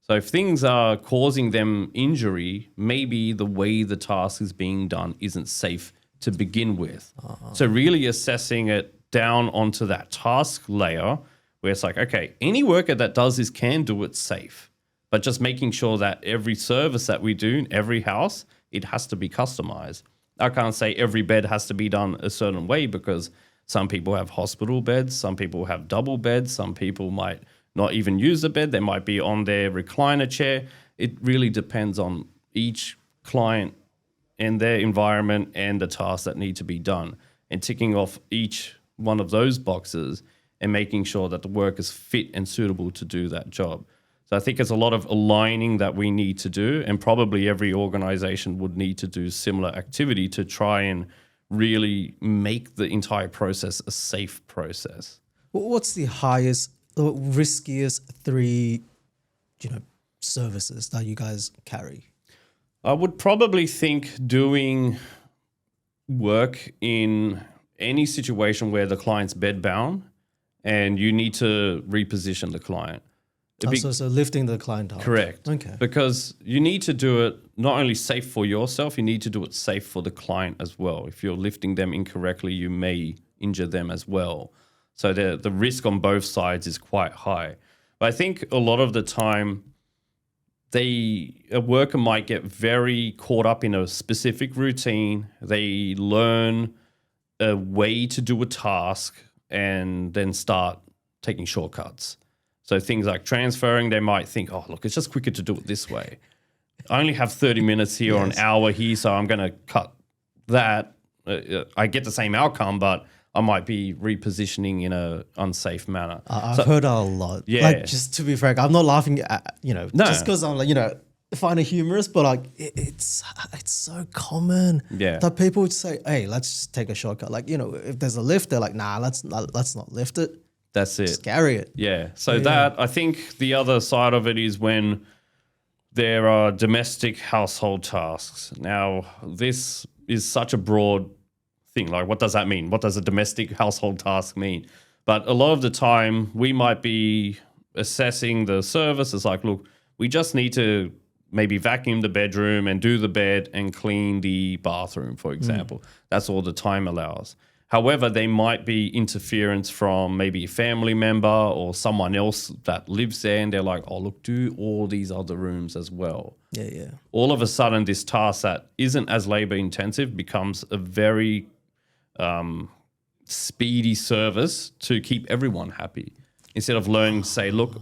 So if things are causing them injury, maybe the way the task is being done isn't safe to begin with. So really assessing it down onto that task layer where it's like, okay, any worker that does this can do it safe, but just making sure that every service that we do in every house, it has to be customized. I can't say every bed has to be done a certain way because some people have hospital beds, some people have double beds, some people might not even use the bed. They might be on their recliner chair. It really depends on each client and their environment and the tasks that need to be done. And ticking off each one of those boxes and making sure that the work is fit and suitable to do that job. So I think there's a lot of aligning that we need to do, and probably every organization would need to do similar activity to try and really make the entire process a safe process. What's the highest, the riskiest 3, services that you guys carry? I would probably think doing work in any situation where the client's bedbound and you need to reposition the client. So lifting the client up. Correct. Okay. Because you need to do it not only safe for yourself, you need to do it safe for the client as well. If you're lifting them incorrectly, you may injure them as well. So the risk on both sides is quite high. But I think a lot of the time, a worker might get very caught up in a specific routine. They learn a way to do a task and then start taking shortcuts. So things like transferring, they might think, oh, look, it's just quicker to do it this way. I only have 30 minutes here or an hour here, so I'm going to cut that. I get the same outcome, but I might be repositioning in a unsafe manner. I've heard that a lot. Yeah. Like, just to be frank, I'm not laughing at, just because I'm like, find it humorous, but like it's so common that people would say, hey, let's just take a shortcut. Like, if there's a lift, they're like, nah, let's not lift it. That's it. Just carry it. Yeah. So I think the other side of it is when there are domestic household tasks. Now, this is such a broad thing. Like, what does that mean? What does a domestic household task mean? But a lot of the time, we might be assessing the service. It's like, look, we just need to maybe vacuum the bedroom and do the bed and clean the bathroom, for example. That's all the time allows. However, there might be interference from maybe a family member or someone else that lives there, and they're like, oh, look, do all these other rooms as well. Yeah. All of a sudden, this task that isn't as labor intensive becomes a very speedy service to keep everyone happy. Instead of learning to say, look,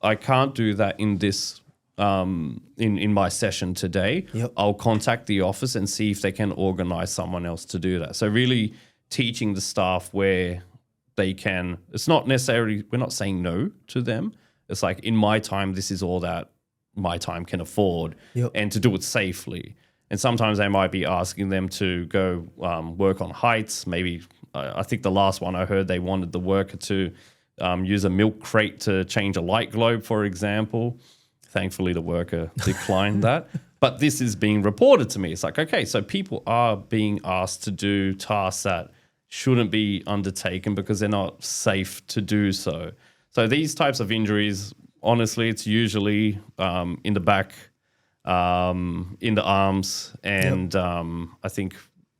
I can't do that in this in my session today. I'll contact the office and see if they can organize someone else to do that. So really teaching the staff where they can, it's not necessarily, we're not saying no to them. It's like, in my time, this is all that my time can afford, and to do it safely. And sometimes they might be asking them to go work on heights. Maybe, I think the last one I heard, they wanted the worker to use a milk crate to change a light globe, for example. Thankfully, the worker declined that. But this is being reported to me. It's like, okay, so people are being asked to do tasks that shouldn't be undertaken because they're not safe to do so. So these types of injuries, honestly, it's usually in the back, in the arms, and I think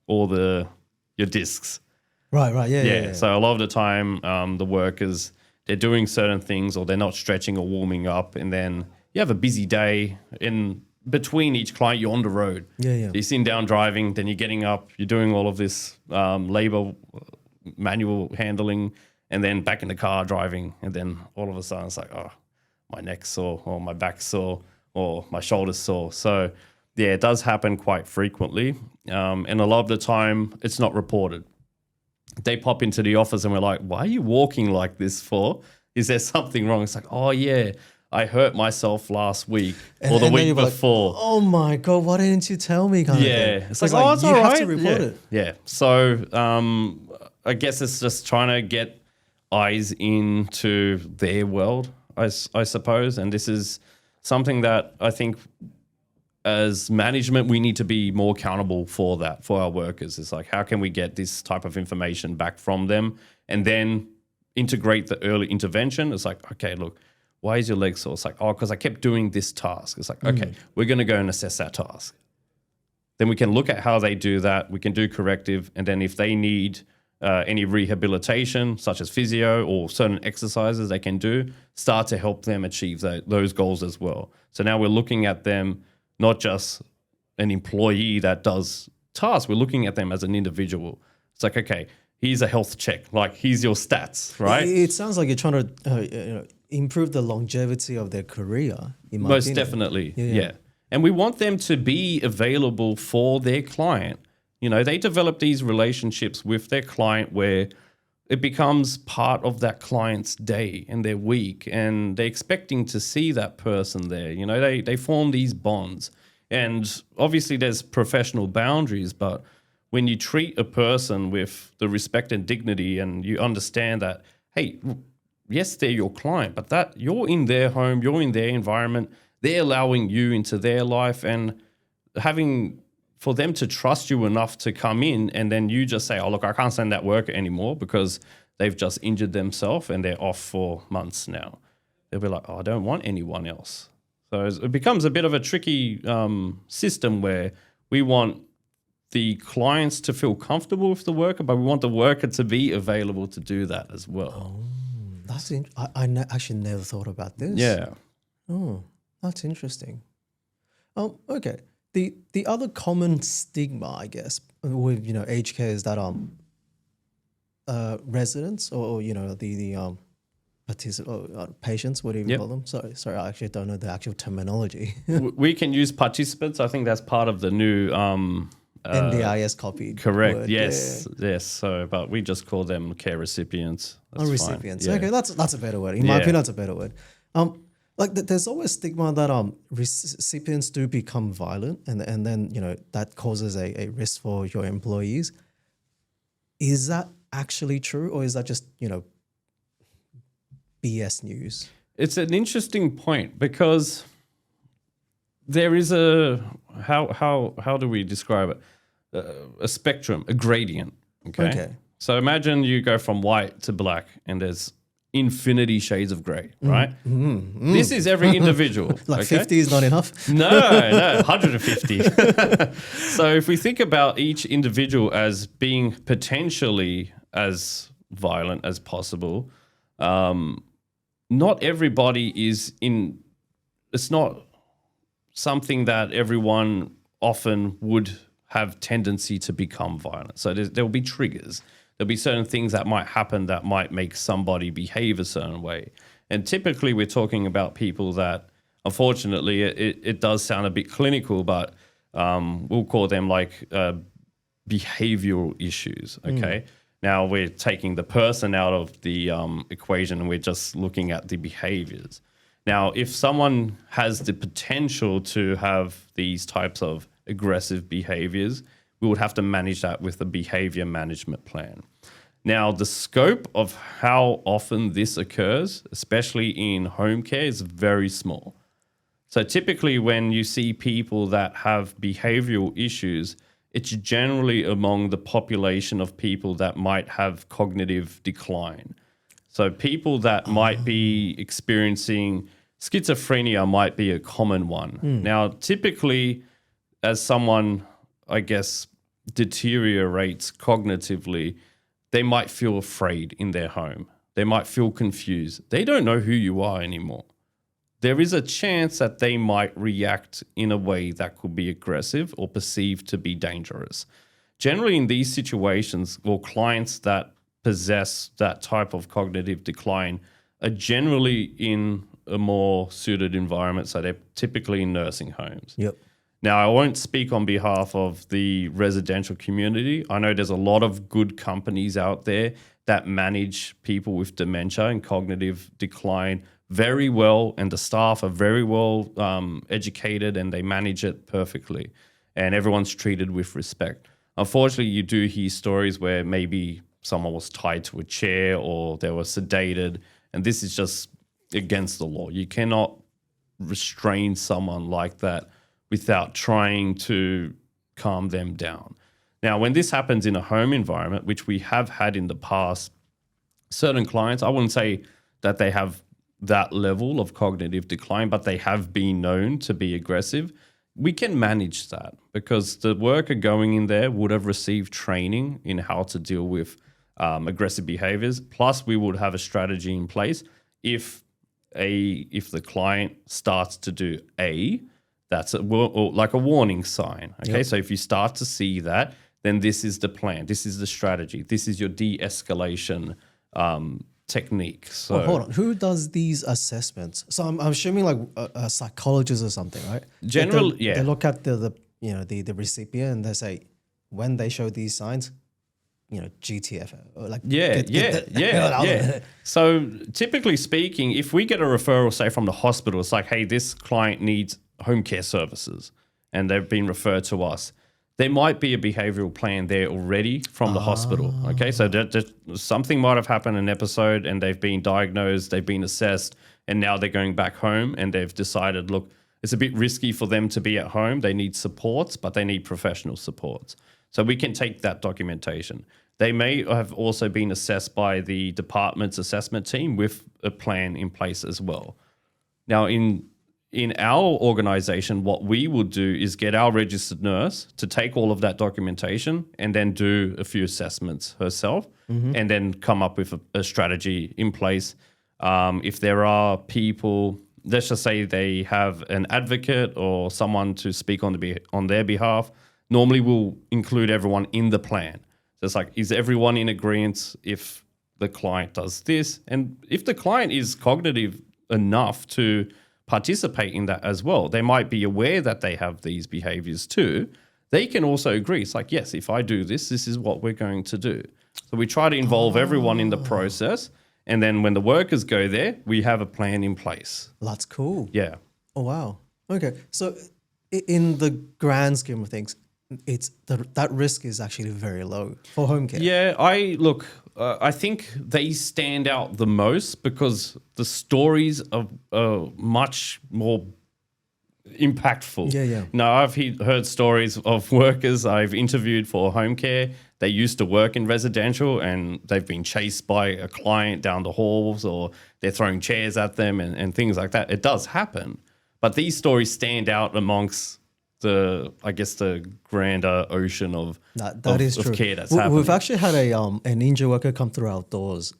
your discs. Right, yeah. So a lot of the time, the workers, they're doing certain things or they're not stretching or warming up, and then you have a busy day. In between each client, you're on the road. Yeah. You're sitting down driving, then you're getting up, you're doing all of this labor, manual handling, and then back in the car driving, and then all of a sudden it's like, oh, my neck's sore, or my back's sore, or my shoulder's sore. So yeah, it does happen quite frequently, and a lot of the time it's not reported. They pop into the office and we're like, why are you walking like this for? Is there something wrong? It's like, oh yeah, I hurt myself last week or the week before. Like, oh my God, why didn't you tell me? Kind of thing. It's like, oh, it's all right. You have to report it. Yeah. So I guess it's just trying to get eyes into their world, I suppose. And this is something that I think as management, we need to be more accountable for that, for our workers. It's like, how can we get this type of information back from them and then integrate the early intervention? It's like, okay, look, why is your leg sore? It's like, oh, because I kept doing this task. It's like, okay, we're going to go and assess that task. Then we can look at how they do that. We can do corrective. And then if they need any rehabilitation, such as physio or certain exercises they can do, start to help them achieve those goals as well. So now we're looking at them not just an employee that does tasks. We're looking at them as an individual. It's like, okay, here's a health check. Like, here's your stats, right? It sounds like you're trying to improve the longevity of their career. Most definitely, yeah. And we want them to be available for their client. They develop these relationships with their client where it becomes part of that client's day and their week, and they're expecting to see that person there. They form these bonds. And obviously there's professional boundaries, but when you treat a person with the respect and dignity and you understand that, hey, yes, they're your client, but that you're in their home, you're in their environment, they're allowing you into their life, and having for them to trust you enough to come in and then you just say, oh, look, I can't send that worker anymore because they've just injured themselves and they're off for months now. They'll be like, oh, I don't want anyone else. So it becomes a bit of a tricky system where we want the clients to feel comfortable with the worker, but we want the worker to be available to do that as well. That's actually never thought about this. Yeah. Oh, that's interesting. Okay. The other common stigma, I guess, with aged care is that residents or the patients, whatever you call them. Sorry, I actually don't know the actual terminology. We can use participants. I think that's part of the new NDIS copy. Correct. Word. Yes. So, but we just call them care recipients. That's recipients. Fine. Yeah. Okay, that's a better word. In my opinion, that's a better word. There's always stigma that recipients do become violent, and then that causes a risk for your employees. Is that actually true, or is that just BS news? It's an interesting point because there is how do we describe it? A spectrum, a gradient. Okay. So imagine you go from white to black, and there's infinity shades of gray, right? This is every individual. 50 is not enough? No, 150. So if we think about each individual as being potentially as violent as possible, not everybody is in, it's not something that everyone often would have tendency to become violent. So there'll be triggers. There'll be certain things that might happen that might make somebody behave a certain way. And typically we're talking about people that, unfortunately, it does sound a bit clinical, but we'll call them like behavioral issues, okay? Now we're taking the person out of the equation and we're just looking at the behaviors. Now, if someone has the potential to have these types of aggressive behaviors, we would have to manage that with a behavior management plan. Now, the scope of how often this occurs, especially in home care, is very small. So typically when you see people that have behavioral issues, it's generally among the population of people that might have cognitive decline. So people that might be experiencing schizophrenia might be a common one. Now, typically, as someone, I guess, deteriorates cognitively, they might feel afraid in their home. They might feel confused. They don't know who you are anymore. There is a chance that they might react in a way that could be aggressive or perceived to be dangerous. Generally, in these situations, or clients that possess that type of cognitive decline are generally in a more suited environment. So they're typically in nursing homes. Yep. Now, I won't speak on behalf of the residential community. I know there's a lot of good companies out there that manage people with dementia and cognitive decline very well, and the staff are very well educated and they manage it perfectly, and everyone's treated with respect. Unfortunately, you do hear stories where maybe someone was tied to a chair or they were sedated, and this is just against the law. You cannot restrain someone like that without trying to calm them down. Now, when this happens in a home environment, which we have had in the past, certain clients, I wouldn't say that they have that level of cognitive decline, but they have been known to be aggressive. We can manage that because the worker going in there would have received training in how to deal with aggressive behaviors. Plus, we would have a strategy in place if the client starts to do that's like a warning sign. Okay, so if you start to see that, then this is the plan. This is the strategy. This is your de-escalation technique. So hold on. Who does these assessments? So I'm assuming like a psychologist or something, right? Generally, they look at the recipient and they say when they show these signs, GTF or like yeah. So typically speaking, if we get a referral, say from the hospital, it's like, hey, this client needs home care services, and they've been referred to us. There might be a behavioral plan there already from the hospital. Okay, so something might have happened in an episode, and they've been diagnosed, they've been assessed, and now they're going back home, and they've decided, look, it's a bit risky for them to be at home. They need supports, but they need professional supports. So we can take that documentation. They may have also been assessed by the department's assessment team with a plan in place as well. Now, in our organization, what we will do is get our registered nurse to take all of that documentation and then do a few assessments herself and then come up with a strategy in place. If there are people, let's just say they have an advocate or someone to speak on their behalf, normally we'll include everyone in the plan. So it's like, is everyone in agreement if the client does this? And if the client is cognitive enough to participate in that as well, they might be aware that they have these behaviors too. They can also agree. It's like, yes, if I do this, this is what we're going to do. So we try to involve everyone in the process. And then when the workers go there, we have a plan in place. That's cool. Yeah. Oh, wow. Okay. So in the grand scheme of things, that risk is actually very low for home care. Yeah, I think they stand out the most because the stories are much more impactful. Yeah. Now, I've heard stories of workers I've interviewed for home care. They used to work in residential and they've been chased by a client down the halls, or they're throwing chairs at them and things like that. It does happen. But these stories stand out amongst the grander ocean of care that's happening. We've actually had an injured worker come through our doors.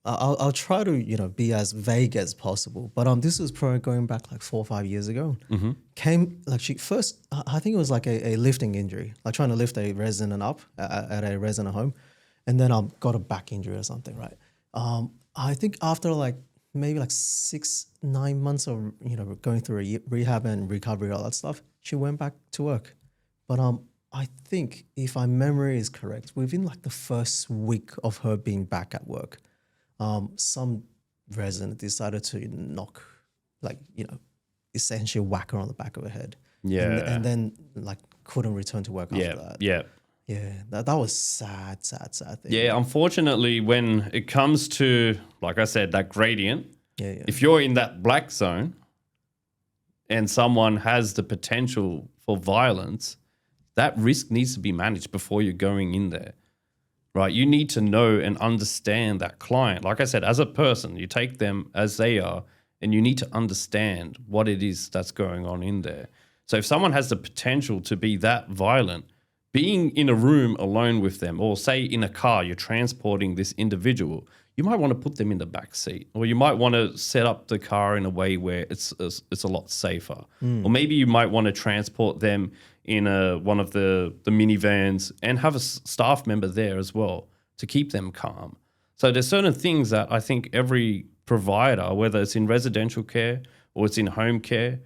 I'll try to be as vague as possible, but this was probably going back like 4 or 5 years ago. Came like she first, I think it was like a lifting injury, like trying to lift a resident up at a resident home, and then got a back injury or something, right? I think after maybe 6-9 months of going through a rehab and recovery, all that stuff, she went back to work. But I think if my memory is correct, within the first week of her being back at work, some resident decided to knock, essentially whack her on the back of her head. Yeah. And then couldn't return to work after that. Yeah. Yeah, that was sad thing. Yeah, unfortunately, when it comes to, like I said, that gradient, if you're in that black zone and someone has the potential for violence, that risk needs to be managed before you're going in there, right? You need to know and understand that client. Like I said, as a person, you take them as they are, and you need to understand what it is that's going on in there. So if someone has the potential to be that violent, being in a room alone with them, or say in a car, you're transporting this individual, you might want to put them in the back seat, or you might want to set up the car in a way where it's a lot safer. Or maybe you might want to transport them in one of the minivans and have a staff member there as well to keep them calm. So there's certain things that I think every provider, whether it's in residential care or it's in home care,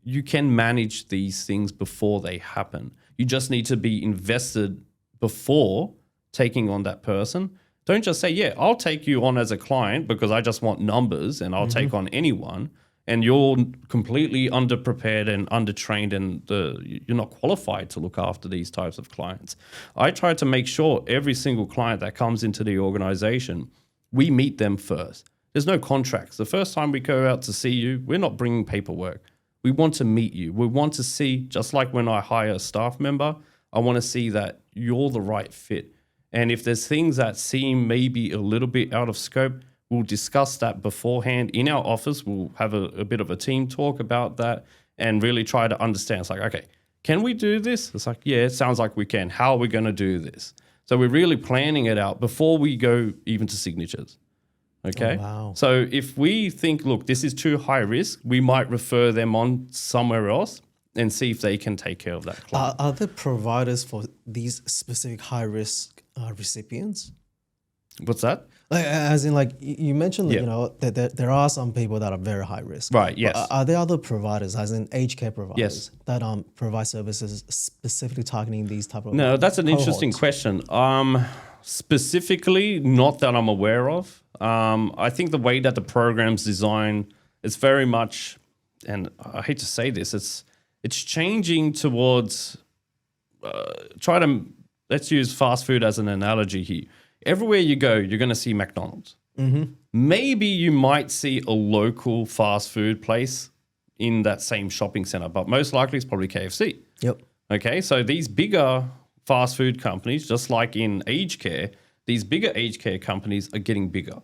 you can manage these things before they happen. You just need to be invested before taking on that person. Don't just say, yeah, I'll take you on as a client because I just want numbers and I'll take on anyone. And you're completely underprepared and undertrained, and you're not qualified to look after these types of clients. I try to make sure every single client that comes into the organization, we meet them first. There's no contracts. The first time we go out to see you, we're not bringing paperwork. We want to meet you. We want to see, just like when I hire a staff member, I want to see that you're the right fit. And if there's things that seem maybe a little bit out of scope, we'll discuss that beforehand in our office. We'll have a bit of a team talk about that and really try to understand. It's like, okay, can we do this? It's like, yeah, it sounds like we can. How are we going to do this? So we're really planning it out before we go even to signatures. Okay. Oh, wow. So if we think, look, this is too high risk, we might refer them on somewhere else and see if they can take care of that client. Are there providers for these specific high risk recipients? What's that? As in, you mentioned, that there are some people that are very high risk. Right. Yes. But are there other providers, as in aged care providers, Yes. that provide services specifically targeting these type of? No, that's an cohorts? interesting question. Specifically, not that I'm aware of. I think the way that the program's designed, it's very much, and I hate to say this, it's changing towards let's use fast food as an analogy here. Everywhere you go, you're going to see McDonald's. Mm-hmm. Maybe you might see a local fast food place in that same shopping center, but most likely it's probably KFC. Yep. Okay, so these bigger fast food companies, just like in aged care, these bigger aged care companies are getting bigger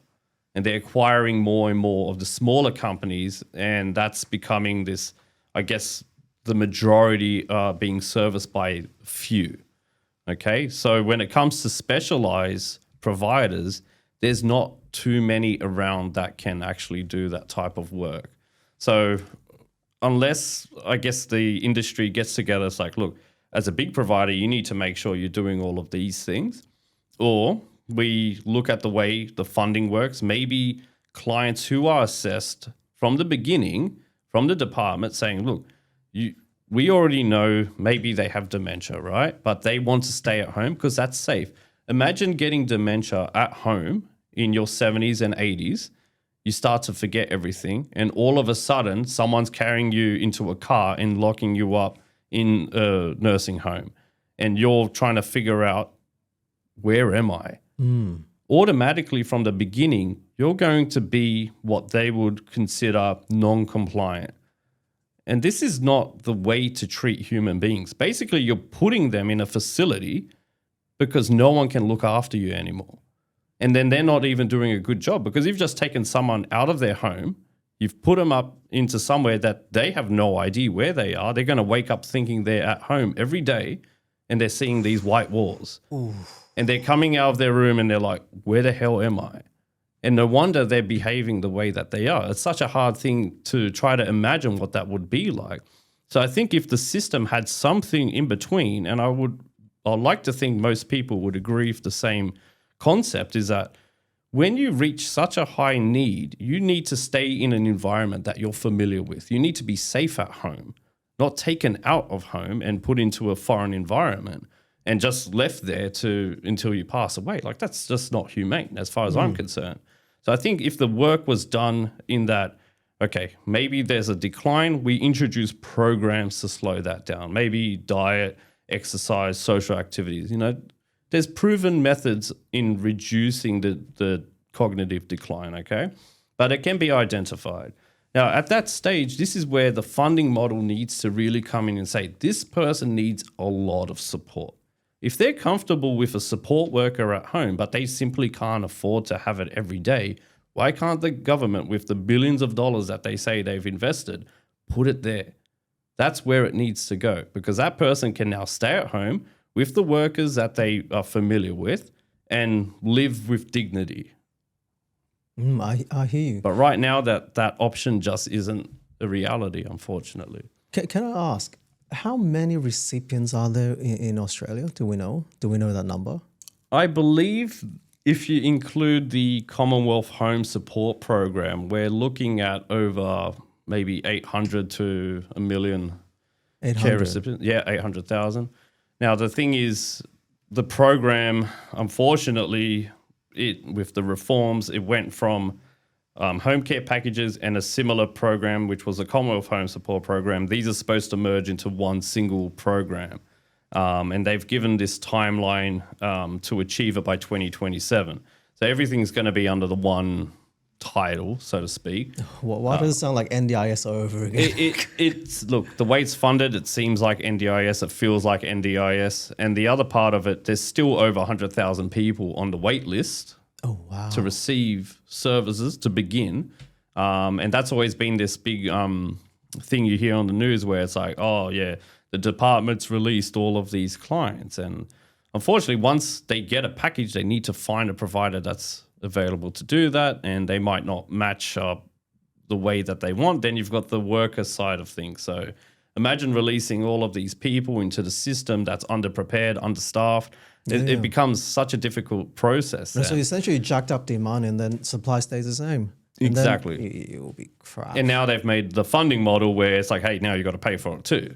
and they're acquiring more and more of the smaller companies. And that's becoming this, I guess, the majority are being serviced by few. Okay, so when it comes to specialized providers, there's not too many around that can actually do that type of work. So unless, I guess, the industry gets together, it's like, look, as a big provider, you need to make sure you're doing all of these things. Or we look at the way the funding works. Maybe clients who are assessed from the beginning, from the department saying, look, we already know maybe they have dementia, right? But they want to stay at home because that's safe. Imagine getting dementia at home in your 70s and 80s. You start to forget everything. And all of a sudden, someone's carrying you into a car and locking you up in a nursing home. And you're trying to figure out, where am I? Automatically from the beginning, you're going to be what they would consider non-compliant. And this is not the way to treat human beings. Basically, you're putting them in a facility because no one can look after you anymore. And then they're not even doing a good job because you've just taken someone out of their home, you've put them up into somewhere that they have no idea where they are. They're going to wake up thinking they're at home every day and they're seeing these white walls. Ooh. And they're coming out of their room and they're like, where the hell am I? And no wonder they're behaving the way that they are. It's such a hard thing to try to imagine what that would be like. So I think if the system had something in between, and I'd like to think most people would agree with the same concept, is that when you reach such a high need, you need to stay in an environment that you're familiar with. You need to be safe at home, not taken out of home and put into a foreign environment and just left there until you pass away. Like, that's just not humane as far as I'm concerned. So I think if the work was done in that, okay, maybe there's a decline, we introduce programs to slow that down. Maybe diet, exercise, social activities. There's proven methods in reducing the cognitive decline, okay? But it can be identified. Now, at that stage, this is where the funding model needs to really come in and say, this person needs a lot of support. If they're comfortable with a support worker at home, but they simply can't afford to have it every day, why can't the government, with the billions of dollars that they say they've invested, put it there? That's where it needs to go, because that person can now stay at home with the workers that they are familiar with and live with dignity. I hear you. But right now, that option just isn't a reality, unfortunately. Can I ask, how many recipients are there in Australia? Do we know? Do we know that number? I believe if you include the Commonwealth Home Support Program, we're looking at over maybe 800 to a million care recipients. Yeah, 800,000. Now, the thing is, the program, unfortunately, with the reforms, it went from home care packages and a similar program, which was a Commonwealth Home Support Program. These are supposed to merge into one single program. And they've given this timeline to achieve it by 2027. So everything's going to be under the one title, so to speak. Why does it sound like NDIS over again? It's look, the way it's funded, it seems like NDIS, it feels like NDIS. And the other part of it, there's still over 100,000 people on the wait list. Oh, wow. To receive services to begin. And that's always been this big thing you hear on the news where it's like, oh, yeah, the department's released all of these clients. And unfortunately, once they get a package, they need to find a provider that's available to do that. And they might not match up the way that they want. Then you've got the worker side of things. So imagine releasing all of these people into the system that's underprepared, understaffed. It becomes such a difficult process. So essentially you jacked up demand and then supply stays the same. And exactly. It will be crap. And now they've made the funding model where it's like, hey, now you got to pay for it too.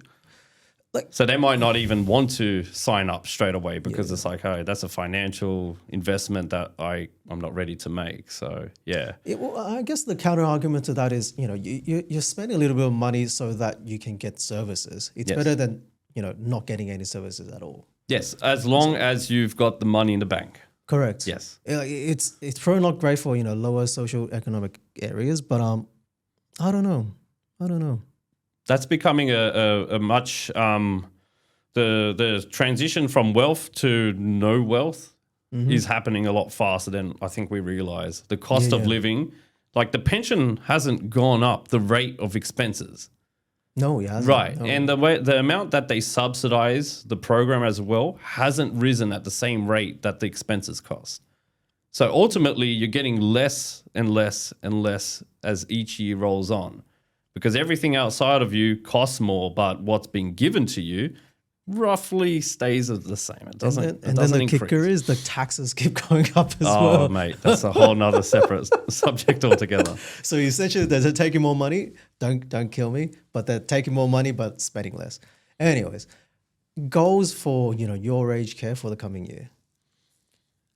So they might not even want to sign up straight away because it's like, hey, that's a financial investment that I'm not ready to make. So, yeah. Well, I guess the counter argument to that is, you're spending a little bit of money so that you can get services. It's better than, not getting any services at all. Yes, as long as you've got the money in the bank. Correct. Yes. It's probably not great for, lower social economic areas, but I don't know. That's becoming a much the transition from wealth to no wealth is happening a lot faster than I think we realize. The cost of living, like the pension hasn't gone up, the rate of expenses. No, it hasn't. Right. No. And the amount that they subsidize the program as well hasn't risen at the same rate that the expenses cost. So ultimately, you're getting less and less and less as each year rolls on, because everything outside of you costs more, but what's being given to you roughly stays the same. It doesn't, And then the increase. kicker is the taxes keep going up as Oh, well. mate, that's a whole nother separate subject altogether. So essentially, they're taking more money. Don't kill me, but they're taking more money but spending less. Anyways, goals for your aged care for the coming year.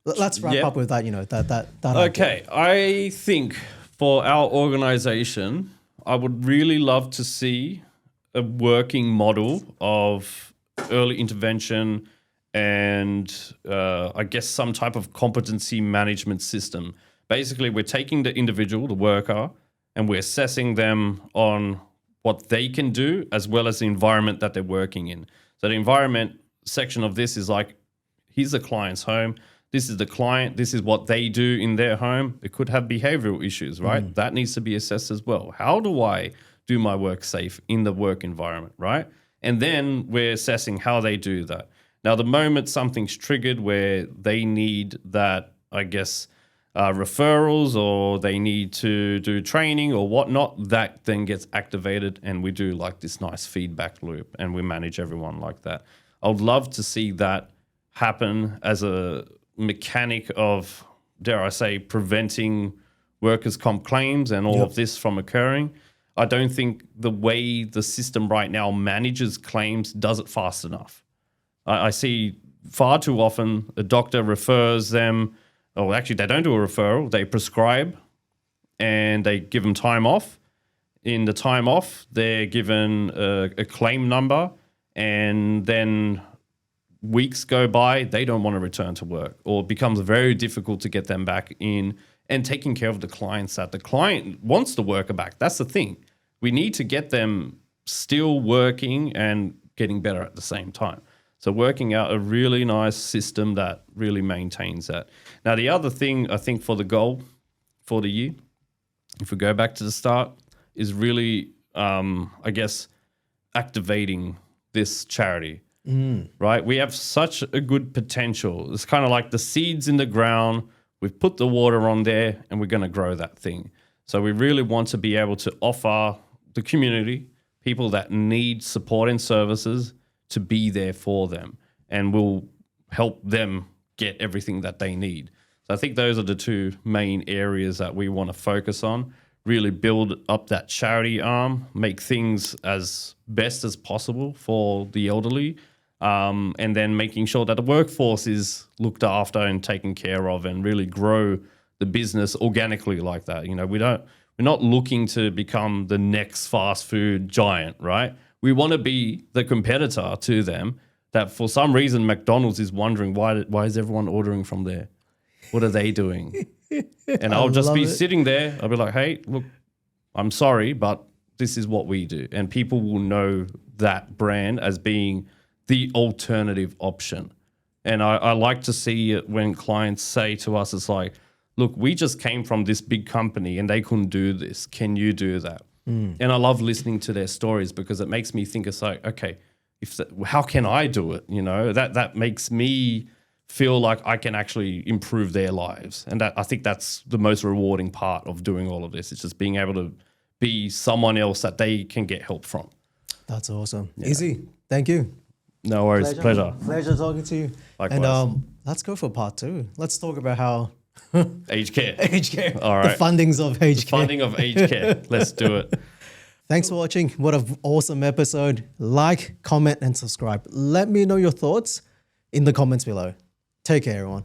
Let's wrap up with that. That Okay, I think for our organization, I would really love to see a working model of early intervention and I guess some type of competency management system. Basically, we're taking the individual, the worker, and we're assessing them on what they can do as well as the environment that they're working in. So the environment section of this is like, here's the client's home. This is the client. This is what they do in their home. It could have behavioral issues, right? That needs to be assessed as well. How do I do my work safe in the work environment, right? And then we're assessing how they do that. Now, the moment something's triggered where they need that, I guess, referrals or they need to do training or whatnot, that then gets activated and we do like this nice feedback loop and we manage everyone like that. I would love to see that happen as a mechanic of, dare I say, preventing workers' comp claims and all of this from occurring. I don't think the way the system right now manages claims does it fast enough. I see far too often a doctor refers them, or actually they don't do a referral, they prescribe and they give them time off. In the time off, they're given a claim number and then weeks go by, they don't want to return to work, or it becomes very difficult to get them back in and taking care of the clients that the client wants the worker back. That's the thing. We need to get them still working and getting better at the same time. So working out a really nice system that really maintains that. Now, the other thing I think for the goal for the year, if we go back to the start, is really, I guess, activating this charity. Right? We have such a good potential. It's kind of like the seeds in the ground. We've put the water on there and we're going to grow that thing. So we really want to be able to offer the community, people that need support and services, to be there for them. And we'll help them get everything that they need. So I think those are the two main areas that we want to focus on. Really build up that charity arm, make things as best as possible for the elderly. And then making sure that the workforce is looked after and taken care of and really grow the business organically like that. We're not looking to become the next fast food giant, right? We want to be the competitor to them that for some reason McDonald's is wondering why is everyone ordering from there? What are they doing? And I'll just be sitting there. I'll be like, hey, look, I'm sorry, but this is what we do. And people will know that brand as being the alternative option. And I like to see it when clients say to us, it's like, look, we just came from this big company and they couldn't do this. Can you do that? And I love listening to their stories because it makes me think it's like, okay, how can I do it? That makes me feel like I can actually improve their lives. And I think that's the most rewarding part of doing all of this. It's just being able to be someone else that they can get help from. That's awesome. Yeah. Easy. Thank you. No worries. Pleasure talking to you. Likewise. And let's go for part 2. Let's talk about how aged care. Aged care. All right. The fundings of aged care. Funding of aged care. Let's do it. Thanks for watching. What an awesome episode. Like, comment, and subscribe. Let me know your thoughts in the comments below. Take care, everyone.